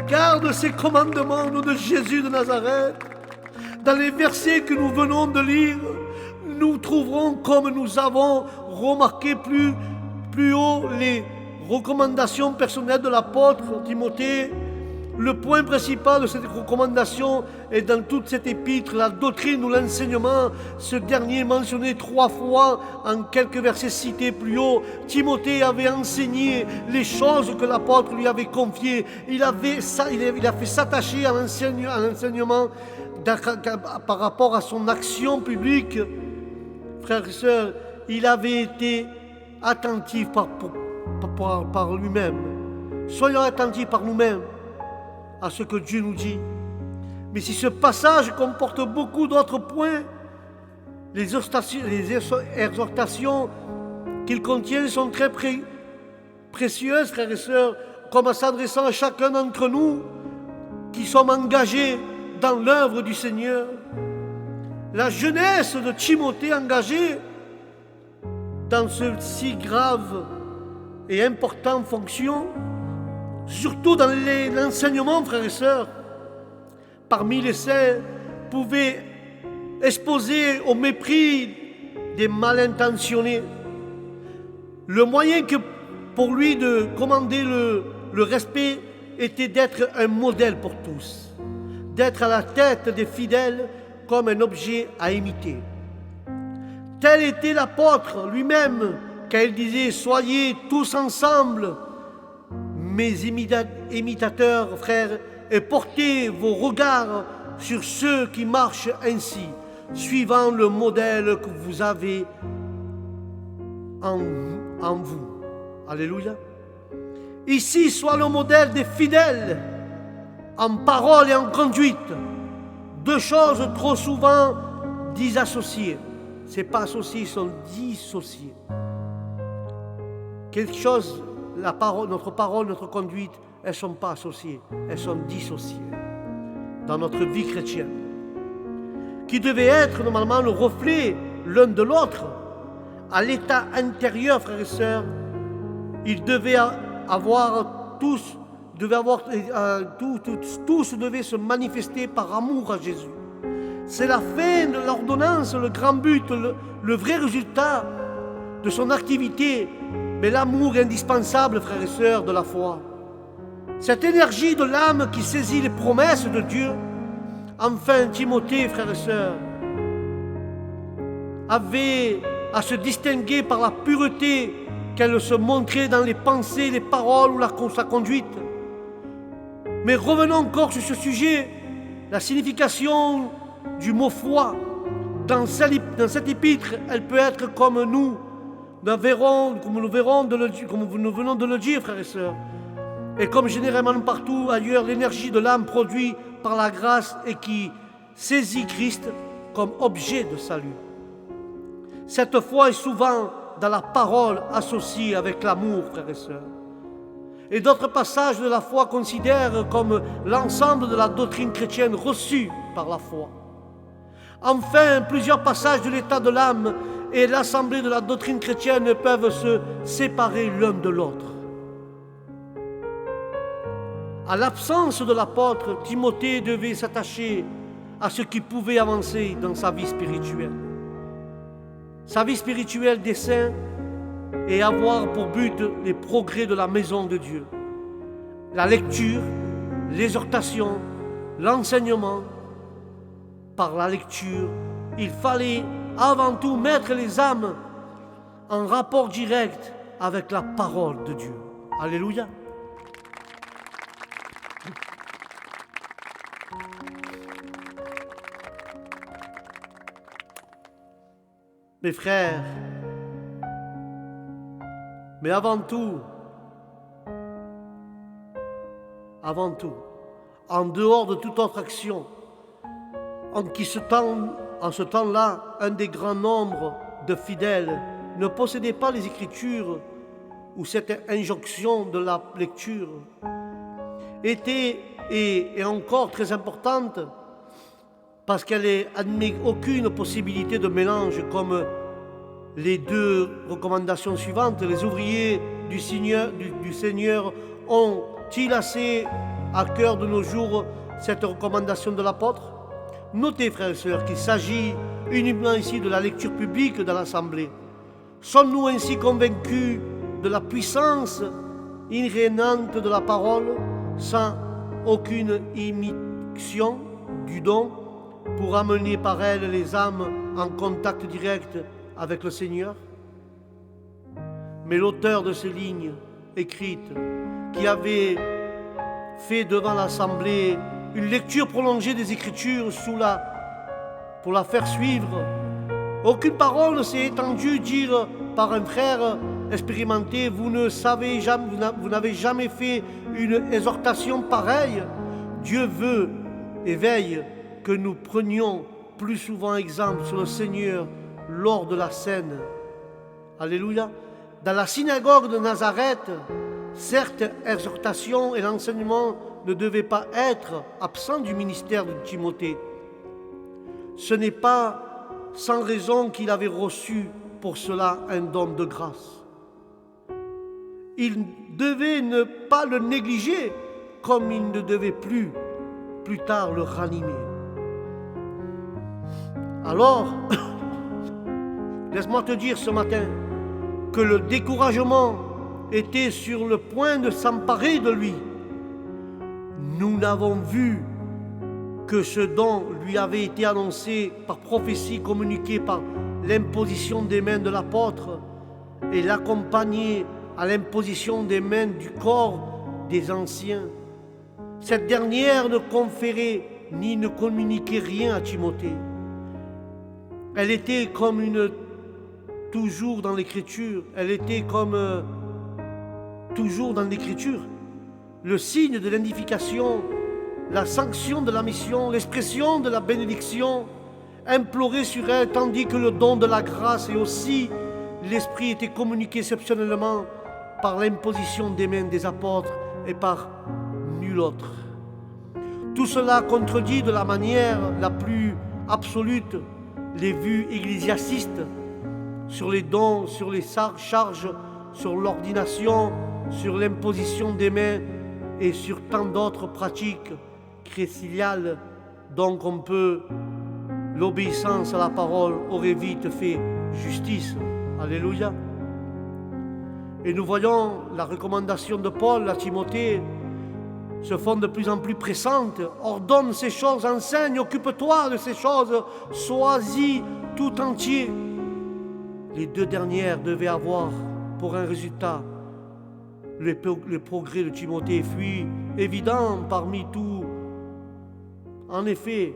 garde ces commandements au nom de Jésus de Nazareth. Dans les versets que nous venons de lire, nous trouverons, comme nous avons remarqué plus haut, les recommandations personnelles de l'apôtre Timothée. Le point principal de cette recommandation est dans toute cette épître, la doctrine ou l'enseignement. Ce dernier mentionné 3 fois en quelques versets cités plus haut. Timothée avait enseigné les choses que l'apôtre lui avait confiées. Il a fait s'attacher à l'enseignement par rapport à son action publique. Frères et sœurs, il avait été attentif par lui-même. Soyons attentifs par nous-mêmes à ce que Dieu nous dit. Mais si ce passage comporte beaucoup d'autres points, les exhortations qu'il contient sont très précieuses, frères et sœurs, comme en s'adressant à chacun d'entre nous qui sommes engagés dans l'œuvre du Seigneur. La jeunesse de Timothée engagée dans ce si grave et importante fonction, surtout dans l'enseignement, frères et sœurs, parmi les saints, pouvait exposer au mépris des mal intentionnés. Le moyen que pour lui de commander le respect était d'être un modèle pour tous, d'être à la tête des fidèles comme un objet à imiter. Tel était l'apôtre lui-même quand il disait « Soyez tous ensemble mes imitateurs, frères, et portez vos regards sur ceux qui marchent ainsi, suivant le modèle que vous avez en vous. » Alléluia. Ici soit le modèle des fidèles, en parole et en conduite. 2 choses trop souvent disassociées. Ce n'est pas associé, ils sont dissociés. Quelque chose, notre parole, notre conduite, elles ne sont pas associées, elles sont dissociées dans notre vie chrétienne, qui devait être normalement le reflet l'un de l'autre. À l'état intérieur, frères et sœurs, ils devaient tous devaient se manifester par amour à Jésus. C'est la fin de l'ordonnance, le grand but, le vrai résultat de son activité, mais l'amour indispensable, frères et sœurs, de la foi. Cette énergie de l'âme qui saisit les promesses de Dieu. Enfin, Timothée, frères et sœurs, avait à se distinguer par la pureté qu'elle se montrait dans les pensées, les paroles ou sa conduite. Mais revenons encore sur ce sujet, la signification du mot foi. Dans cette épître, elle peut être comme nous venons de le dire, frères et sœurs, et comme généralement partout ailleurs, l'énergie de l'âme produite par la grâce et qui saisit Christ comme objet de salut. Cette foi est souvent dans la parole associée avec l'amour, frères et sœurs. Et d'autres passages de la foi considèrent comme l'ensemble de la doctrine chrétienne reçue par la foi. Enfin, plusieurs passages de l'état de l'âme et l'assemblée de la doctrine chrétienne peuvent se séparer l'un de l'autre. À l'absence de l'apôtre, Timothée devait s'attacher à ce qui pouvait avancer dans sa vie spirituelle. Sa vie spirituelle des saints et avoir pour but les progrès de la maison de Dieu. La lecture, l'exhortation, l'enseignement. Par la lecture, il fallait avant tout mettre les âmes en rapport direct avec la parole de Dieu. Alléluia. Mes frères, mais avant tout, en dehors de toute autre action, en ce temps-là, un des grands nombres de fidèles ne possédait pas les Écritures où cette injonction de la lecture était et est encore très importante parce qu'elle n'admet aucune possibilité de mélange comme les deux recommandations suivantes. Les ouvriers du Seigneur ont-ils assez à cœur de nos jours cette recommandation de l'apôtre? Notez, frères et sœurs, qu'il s'agit uniquement ici de la lecture publique dans l'Assemblée. Sommes-nous ainsi convaincus de la puissance inrénante de la parole sans aucune immixtion du don pour amener par elle les âmes en contact direct avec le Seigneur? Mais l'auteur de ces lignes écrites, qui avait fait devant l'Assemblée une lecture prolongée des Écritures pour la faire suivre, aucune parole ne s'est étendue dire par un frère expérimenté: vous n'avez jamais fait une exhortation pareille. Dieu veut et veille que nous prenions plus souvent exemple sur le Seigneur lors de la scène. Alléluia. Dans la synagogue de Nazareth, certes, l'exhortation et l'enseignement ne devaient pas être absents du ministère de Timothée. Ce n'est pas sans raison qu'il avait reçu pour cela un don de grâce. Il devait ne pas le négliger, comme il ne devait plus tard le ranimer. Alors, laisse-moi te dire ce matin que le découragement était sur le point de s'emparer de lui. Nous n'avons vu que ce don lui avait été annoncé par prophétie communiquée par l'imposition des mains de l'apôtre et l'accompagner à l'imposition des mains du corps des anciens. Cette dernière ne conférait ni ne communiquait rien à Timothée. Elle était comme toujours dans l'Écriture, le signe de l'indication, la sanction de la mission, l'expression de la bénédiction implorée sur elle, tandis que le don de la grâce et aussi l'Esprit était communiqué exceptionnellement par l'imposition des mains des apôtres et par nul autre. Tout cela contredit de la manière la plus absolue les vues ecclésiastistes sur les dons, sur les charges, sur l'ordination, sur l'imposition des mains et sur tant d'autres pratiques chrétiennes. Donc l'obéissance à la parole aurait vite fait justice. Alléluia. Et nous voyons la recommandation de Paul à Timothée se font de plus en plus pressantes. Ordonne ces choses, enseigne, occupe-toi de ces choses, sois-y tout entier. Les deux dernières devaient avoir pour un résultat le progrès de Timothée fut évident parmi tout. En effet,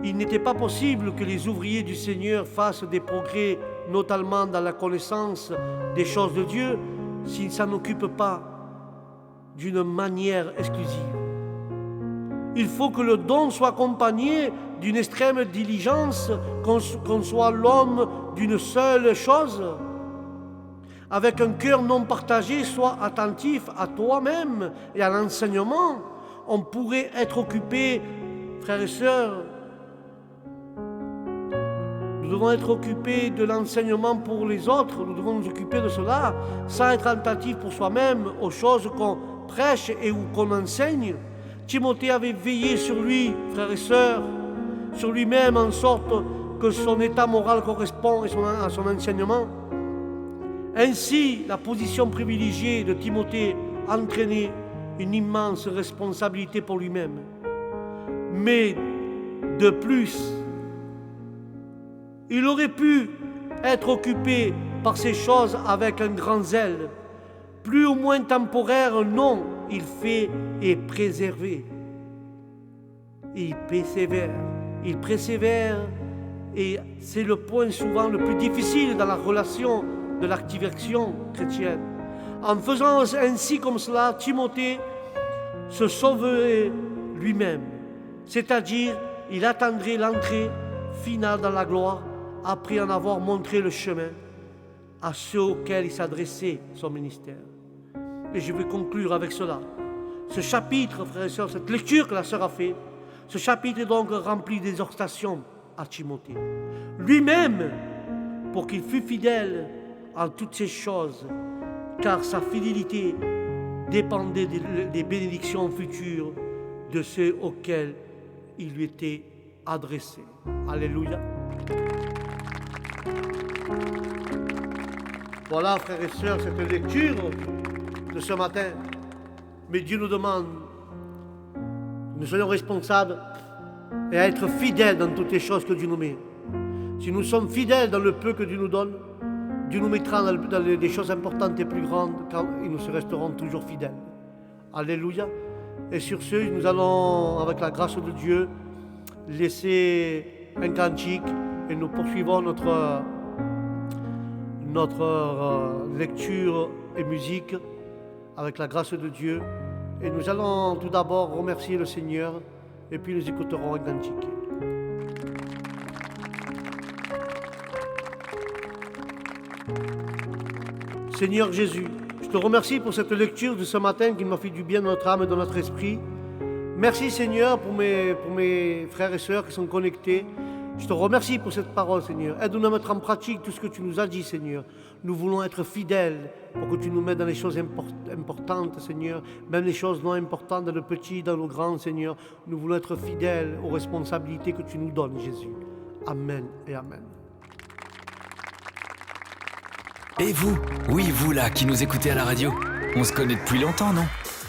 il n'était pas possible que les ouvriers du Seigneur fassent des progrès, notamment dans la connaissance des choses de Dieu, s'ils ne s'en occupent pas d'une manière exclusive. Il faut que le don soit accompagné d'une extrême diligence, qu'on soit l'homme d'une seule chose. Avec un cœur non partagé, sois attentif à toi-même et à l'enseignement. On pourrait être occupé, frères et sœurs, nous devons être occupés de l'enseignement pour les autres, nous devons nous occuper de cela, sans être attentifs pour soi-même aux choses qu'on prêche et ou qu'on enseigne. Timothée avait veillé sur lui, frères et sœurs, sur lui-même, en sorte que son état moral correspond à son enseignement. Ainsi, la position privilégiée de Timothée entraînait une immense responsabilité pour lui-même. Mais de plus, il aurait pu être occupé par ces choses avec un grand zèle. Plus ou moins temporaire, non, il fait et préserver. Il persévère, et c'est le point souvent le plus difficile dans la relation de l'activation chrétienne. En faisant ainsi comme cela, Timothée se sauverait lui-même, c'est-à-dire il attendrait l'entrée finale dans la gloire après en avoir montré le chemin à ceux auxquels il s'adressait son ministère. Et je vais conclure avec cela. Ce chapitre, frères et sœurs, cette lecture que la sœur a fait, ce chapitre est donc rempli d'exhortations à Timothée. Lui-même, pour qu'il fût fidèle en toutes ces choses, car sa fidélité dépendait des bénédictions futures de ceux auxquels il lui était adressé. Alléluia. Voilà, frères et sœurs, cette lecture de ce matin. Mais Dieu nous demande que nous soyons responsables et à être fidèles dans toutes les choses que Dieu nous met. Si nous sommes fidèles dans le peu que Dieu nous donne, Dieu nous mettra dans les choses importantes et plus grandes et nous resterons toujours fidèles. Alléluia. Et sur ce, nous allons, avec la grâce de Dieu, laisser un cantique et nous poursuivons notre lecture et musique avec la grâce de Dieu. Et nous allons tout d'abord remercier le Seigneur et puis nous écouterons un cantique. Seigneur Jésus, je te remercie pour cette lecture de ce matin qui m'a fait du bien de notre âme et de notre esprit. Merci Seigneur pour mes frères et sœurs qui sont connectés. Je te remercie pour cette parole, Seigneur. Aide-nous à mettre en pratique tout ce que tu nous as dit, Seigneur. Nous voulons être fidèles pour que tu nous mettes dans les choses importantes, Seigneur. Même les choses non importantes, dans le petit, dans le grand, Seigneur. Nous voulons être fidèles aux responsabilités que tu nous donnes, Jésus. Amen et Amen. Et vous, oui, vous là, qui nous écoutez à la radio, on se connaît depuis longtemps, non?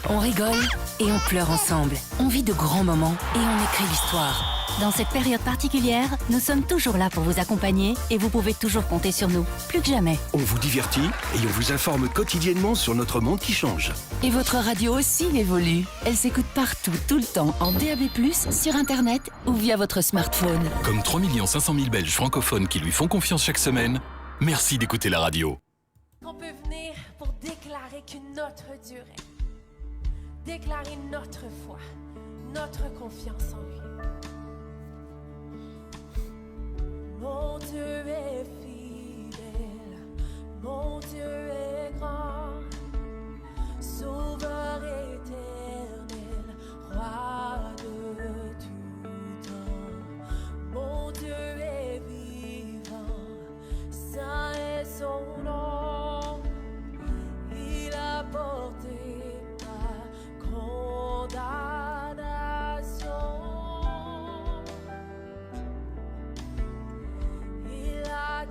On rigole et on pleure ensemble. On vit de grands moments et on écrit l'histoire. Dans cette période particulière, nous sommes toujours là pour vous accompagner et vous pouvez toujours compter sur nous, plus que jamais. On vous divertit et on vous informe quotidiennement sur notre monde qui change. Et votre radio aussi évolue. Elle s'écoute partout, tout le temps, en DAB+, sur Internet ou via votre smartphone. Comme 3 500 000 Belges francophones qui lui font confiance chaque semaine, merci d'écouter la radio. On peut venir pour déclarer que notre Dieu règne, déclarer notre foi, notre confiance en lui. Mon Dieu est fidèle, mon Dieu est grand, sauveur éternel, roi de tout temps. Mon Dieu est vivant, saint est son nom, il a porté ma condamnation.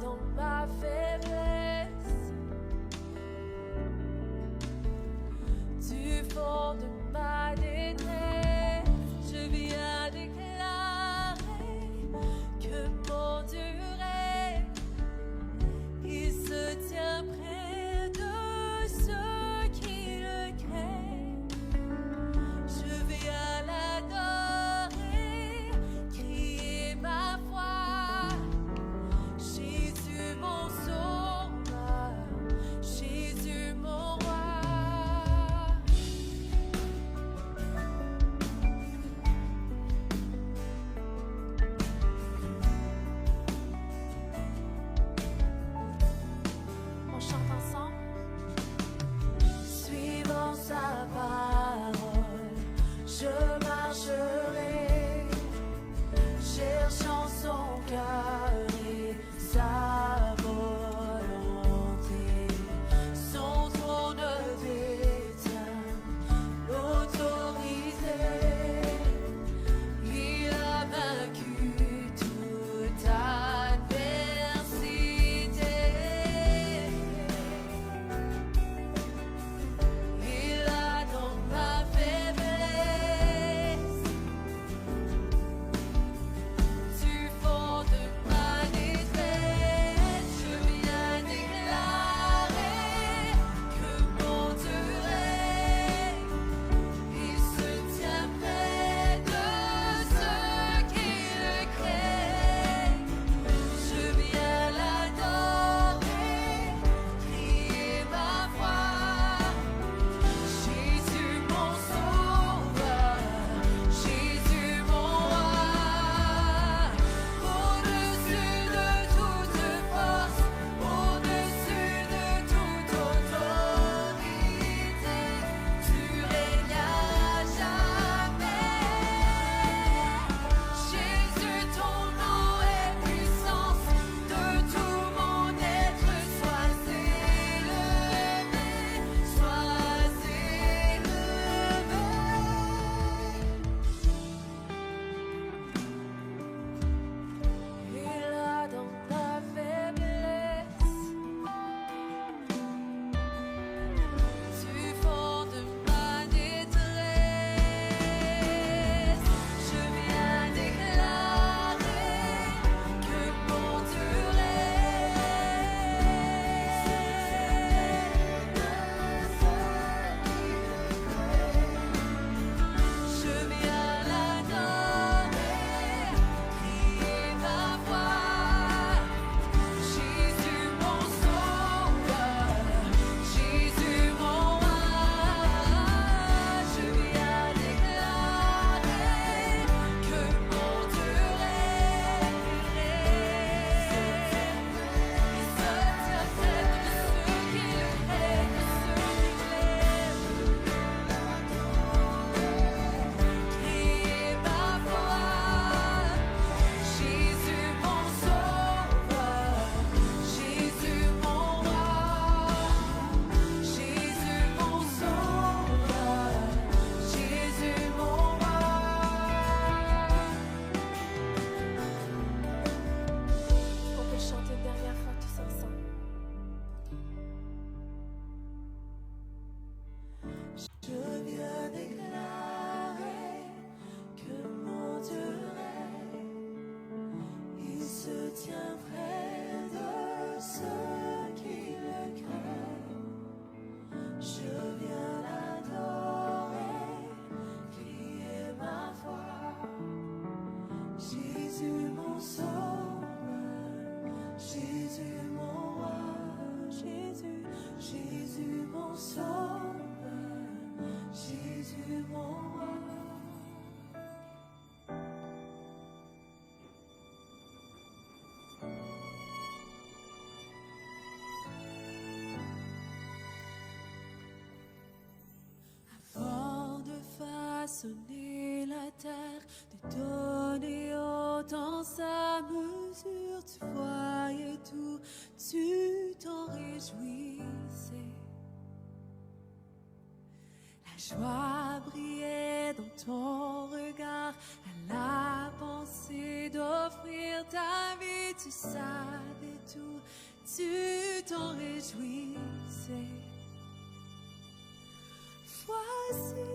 Dans ma faiblesse, du fond de ma détresse, je viens déclarer que mon Dieu règne. Il se tient près de ceux qui le craignent. Je viens l'adorer, crier ma foi. Mon sauveur, Jésus mon roi. On chante ensemble. Suivant sa parole, je marcherai, cherchant son cœur et sa tient près de ceux qui le craignent. Je viens l'adorer, crier ma foi. Jésus mon sauveur, Jésus mon roi, Jésus mon sauveur, Jésus mon roi. Avant de façonner la terre, de donner autant sa mesure, tu voyais tout, tu t'en réjouissais. La joie brillait dans ton regard, à la pensée d'offrir ta vie, tu savais tout, tu t'en réjouissais. Voici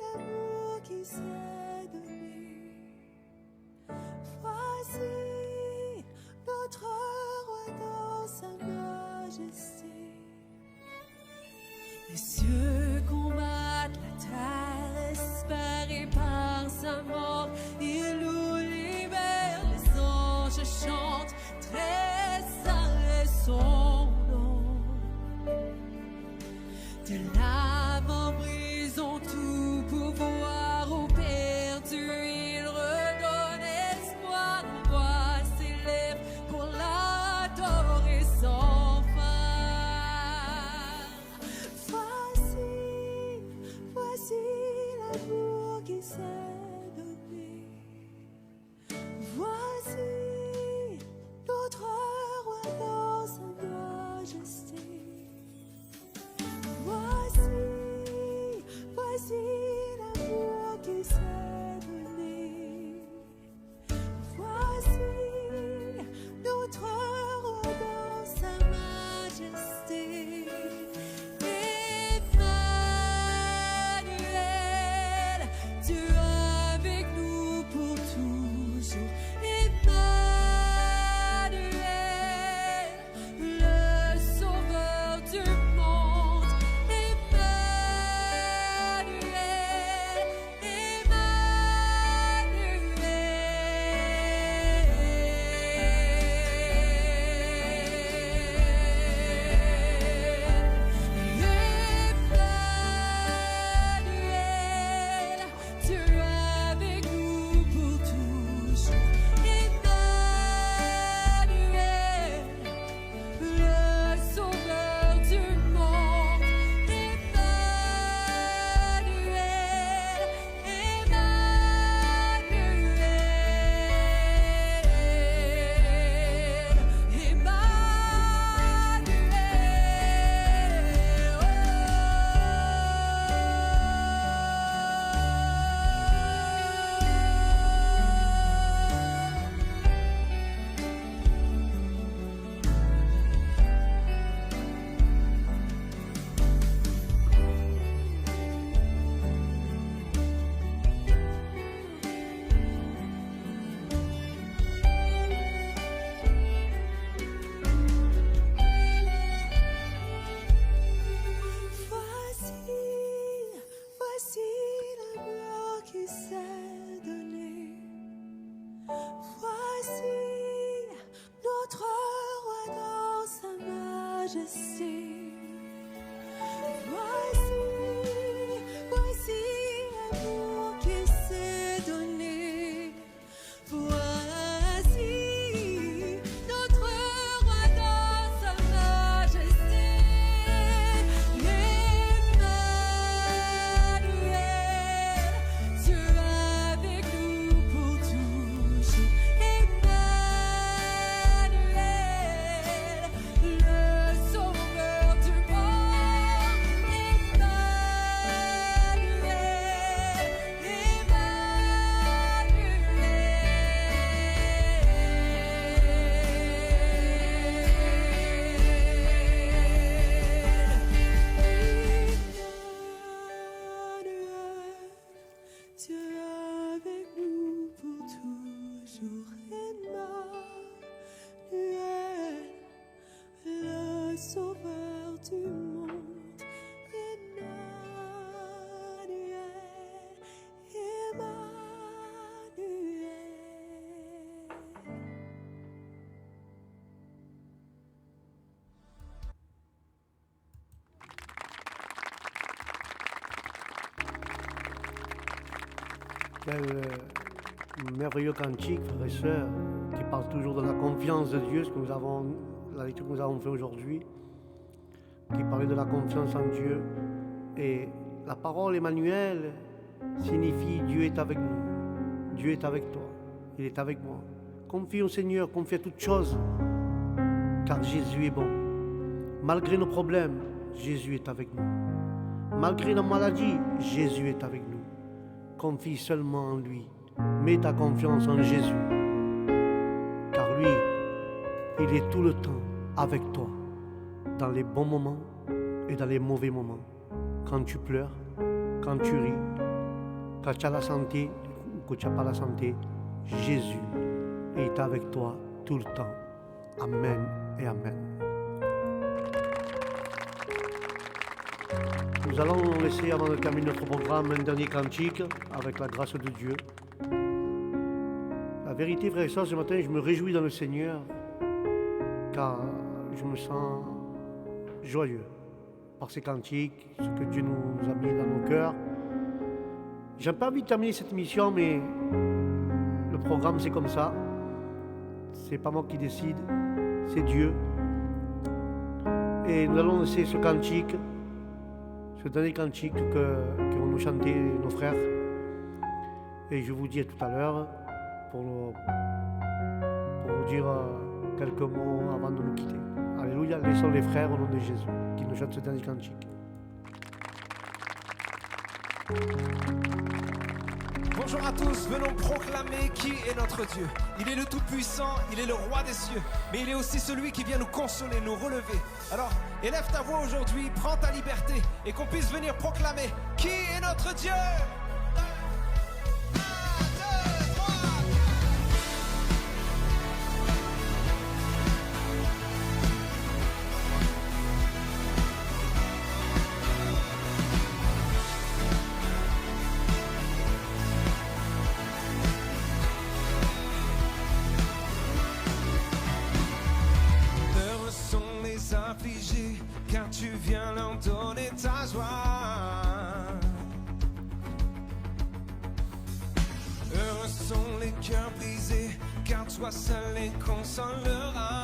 l'amour qui s'est donné. Voici notre roi dans sa majesté. Les cieux combattent, la terre espère et par sa mort il nous libère. Les anges chantent, très saint est son nom. De l'avant brisons tout pouvoir au perdu, il redonne espoir, voix s'élève pour l'adorer sans fin. Voici l'amour qui s'est donné. Voici notre roi dans sa majesté. Voici l'amour qui s'est donné. Voici notre roi dans sa majesté. Emmanuel, Dieu avec nous pour toujours. Emmanuel, le sauveur du monde. Sauveur Sauveur du monde. Quel merveilleux cantique, frères et sœurs, qui parle toujours de la confiance de Dieu, ce que nous avons, la lecture que nous avons fait aujourd'hui, qui parlait de la confiance en Dieu. Et la parole Emmanuel signifie Dieu est avec nous, Dieu est avec toi, il est avec moi. Confie au Seigneur, confie à toutes choses, car Jésus est bon. Malgré nos problèmes, Jésus est avec nous. Malgré nos maladies, Jésus est avec nous. Confie seulement en lui. Mets ta confiance en Jésus. Car lui, il est tout le temps avec toi. Dans les bons moments et dans les mauvais moments. Quand tu pleures, quand tu ris, quand tu as la santé ou que tu n'as pas la santé, Jésus est avec toi tout le temps. Amen et amen. Nous allons laisser, avant de terminer notre programme, un dernier cantique avec la grâce de Dieu. La vérité, frères et sœurs, ce matin, je me réjouis dans le Seigneur, car je me sens joyeux par ces cantiques, ce que Dieu nous a mis dans nos cœurs. J'ai pas envie de terminer cette émission, mais le programme, c'est comme ça. C'est pas moi qui décide, c'est Dieu. Et nous allons laisser ce cantique, ce dernier cantique que vont nous chanter nos frères. Et je vous dis à tout à l'heure pour vous dire quelques mots avant de nous quitter. Alléluia, laissons les frères au nom de Jésus qui nous chantent ce dernier cantique. Bonjour à tous, venons proclamer qui est notre Dieu. Il est le Tout-Puissant, il est le Roi des cieux, mais il est aussi celui qui vient nous consoler, nous relever. Alors, élève ta voix aujourd'hui, prends ta liberté, et qu'on puisse venir proclamer qui est notre Dieu. Car tu viens leur donner ta joie. Heureux sont les cœurs brisés, car toi seul les consolera.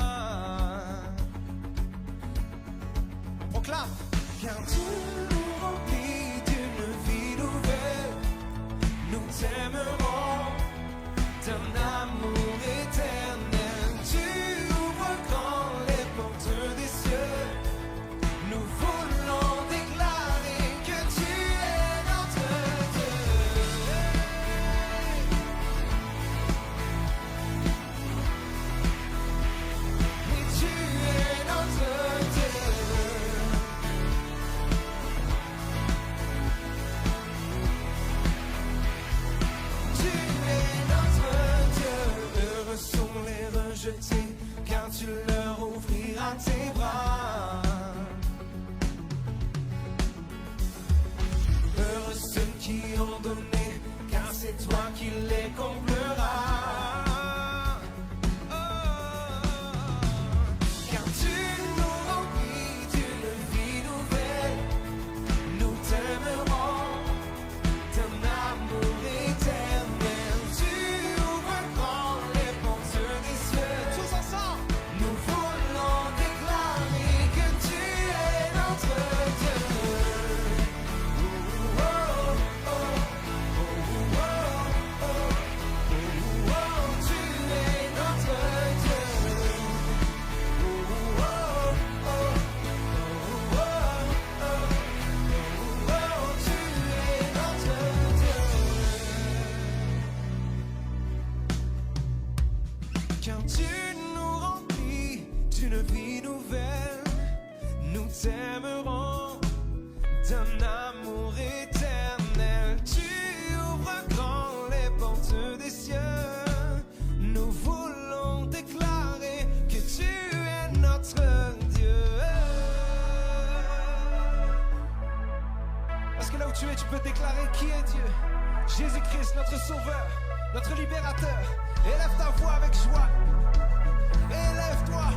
Proclame. Car tu nous remplis d'une vie nouvelle, nous t'aimerons d'un amour éternel. Tu ouvres grand les portes des cieux. Nous voulons déclarer que tu es notre Dieu. Oui, tu es notre Dieu. Tu es notre Dieu. Heureux sont les rejetés, car tu leur ouvriras tes bras. Heureux ceux qui ont donné, car c'est toi qui les combleras. Car tu nous remplis d'une vie nouvelle, nous t'aimerons d'un amour éternel. Tu ouvres grand les portes des cieux. Tous ensemble, nous voulons déclarer que tu es notre Dieu. Car tu nous remplis d'une vie nouvelle, nous t'aimerons d'un amour éternel. Tu ouvres grand les portes des cieux, nous voulons déclarer que tu es notre Dieu. qui est Dieu. Jésus-Christ, notre sauveur, notre libérateur. Élève ta voix avec joie. Élève-toi,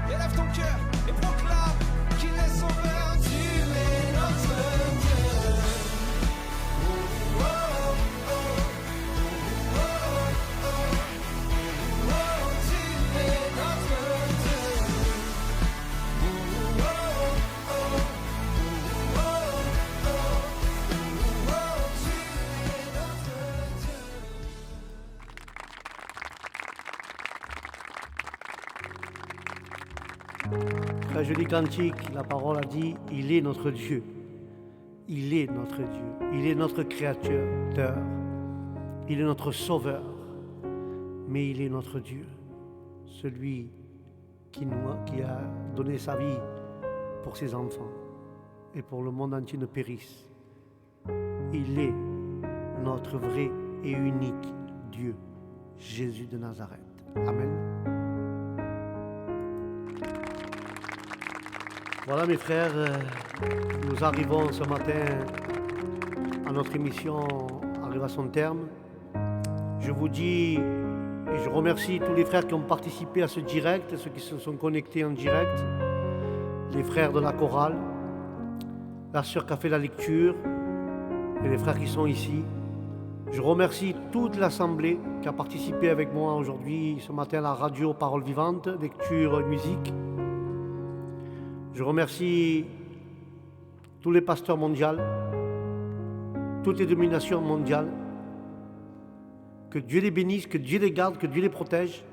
élève ton cœur et proclame qu'il est sauveur. Tu es notre Dieu. Oh, oh, oh. Oh, oh, oh. Oh, tu es notre Dieu. Oh, oh, oh. Oh, oh, oh. Tu es notre Dieu. Très joli cantique, la parole a dit, il est notre Dieu. Il est notre Dieu. Il est notre créateur. Il est notre sauveur. Mais il est notre Dieu. Celui qui a donné sa vie pour ses enfants et pour le monde entier ne périsse. Il est notre vrai et unique Dieu, Jésus de Nazareth. Amen. Voilà mes frères, nous arrivons ce matin à notre émission arrive à son terme. Je vous dis et je remercie tous les frères qui ont participé à ce direct, ceux qui se sont connectés en direct, les frères de la chorale, la sœur qui a fait la lecture et les frères qui sont ici. Je remercie toute l'assemblée qui a participé avec moi aujourd'hui, ce matin à la radio Parole Vivante, lecture, musique. Je remercie tous les pasteurs mondiaux, toutes les dominations mondiales. Que Dieu les bénisse, que Dieu les garde, que Dieu les protège.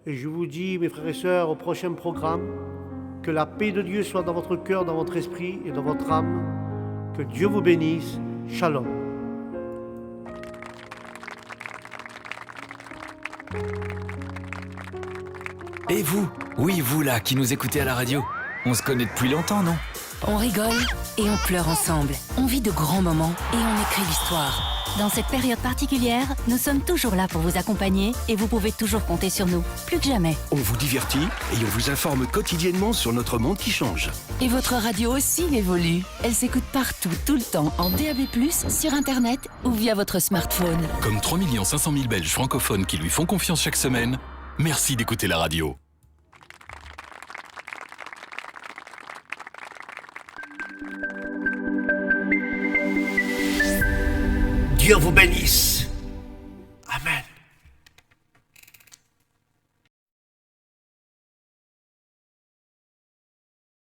Et je vous dis, mes frères et sœurs, au prochain programme, que la paix de Dieu soit dans votre cœur, dans votre esprit et dans votre âme. Que Dieu vous bénisse. Shalom. Et vous, oui vous là qui nous écoutez à la radio, on se connaît depuis longtemps, non? On rigole et on pleure ensemble. On vit de grands moments et on écrit l'histoire. Dans cette période particulière, nous sommes toujours là pour vous accompagner et vous pouvez toujours compter sur nous, plus que jamais. On vous divertit et on vous informe quotidiennement sur notre monde qui change. Et votre radio aussi évolue. Elle s'écoute partout, tout le temps, en DAB+, sur Internet ou via votre smartphone. Comme 3 500 000 Belges francophones qui lui font confiance chaque semaine, merci d'écouter la radio. Dieu vous bénisse.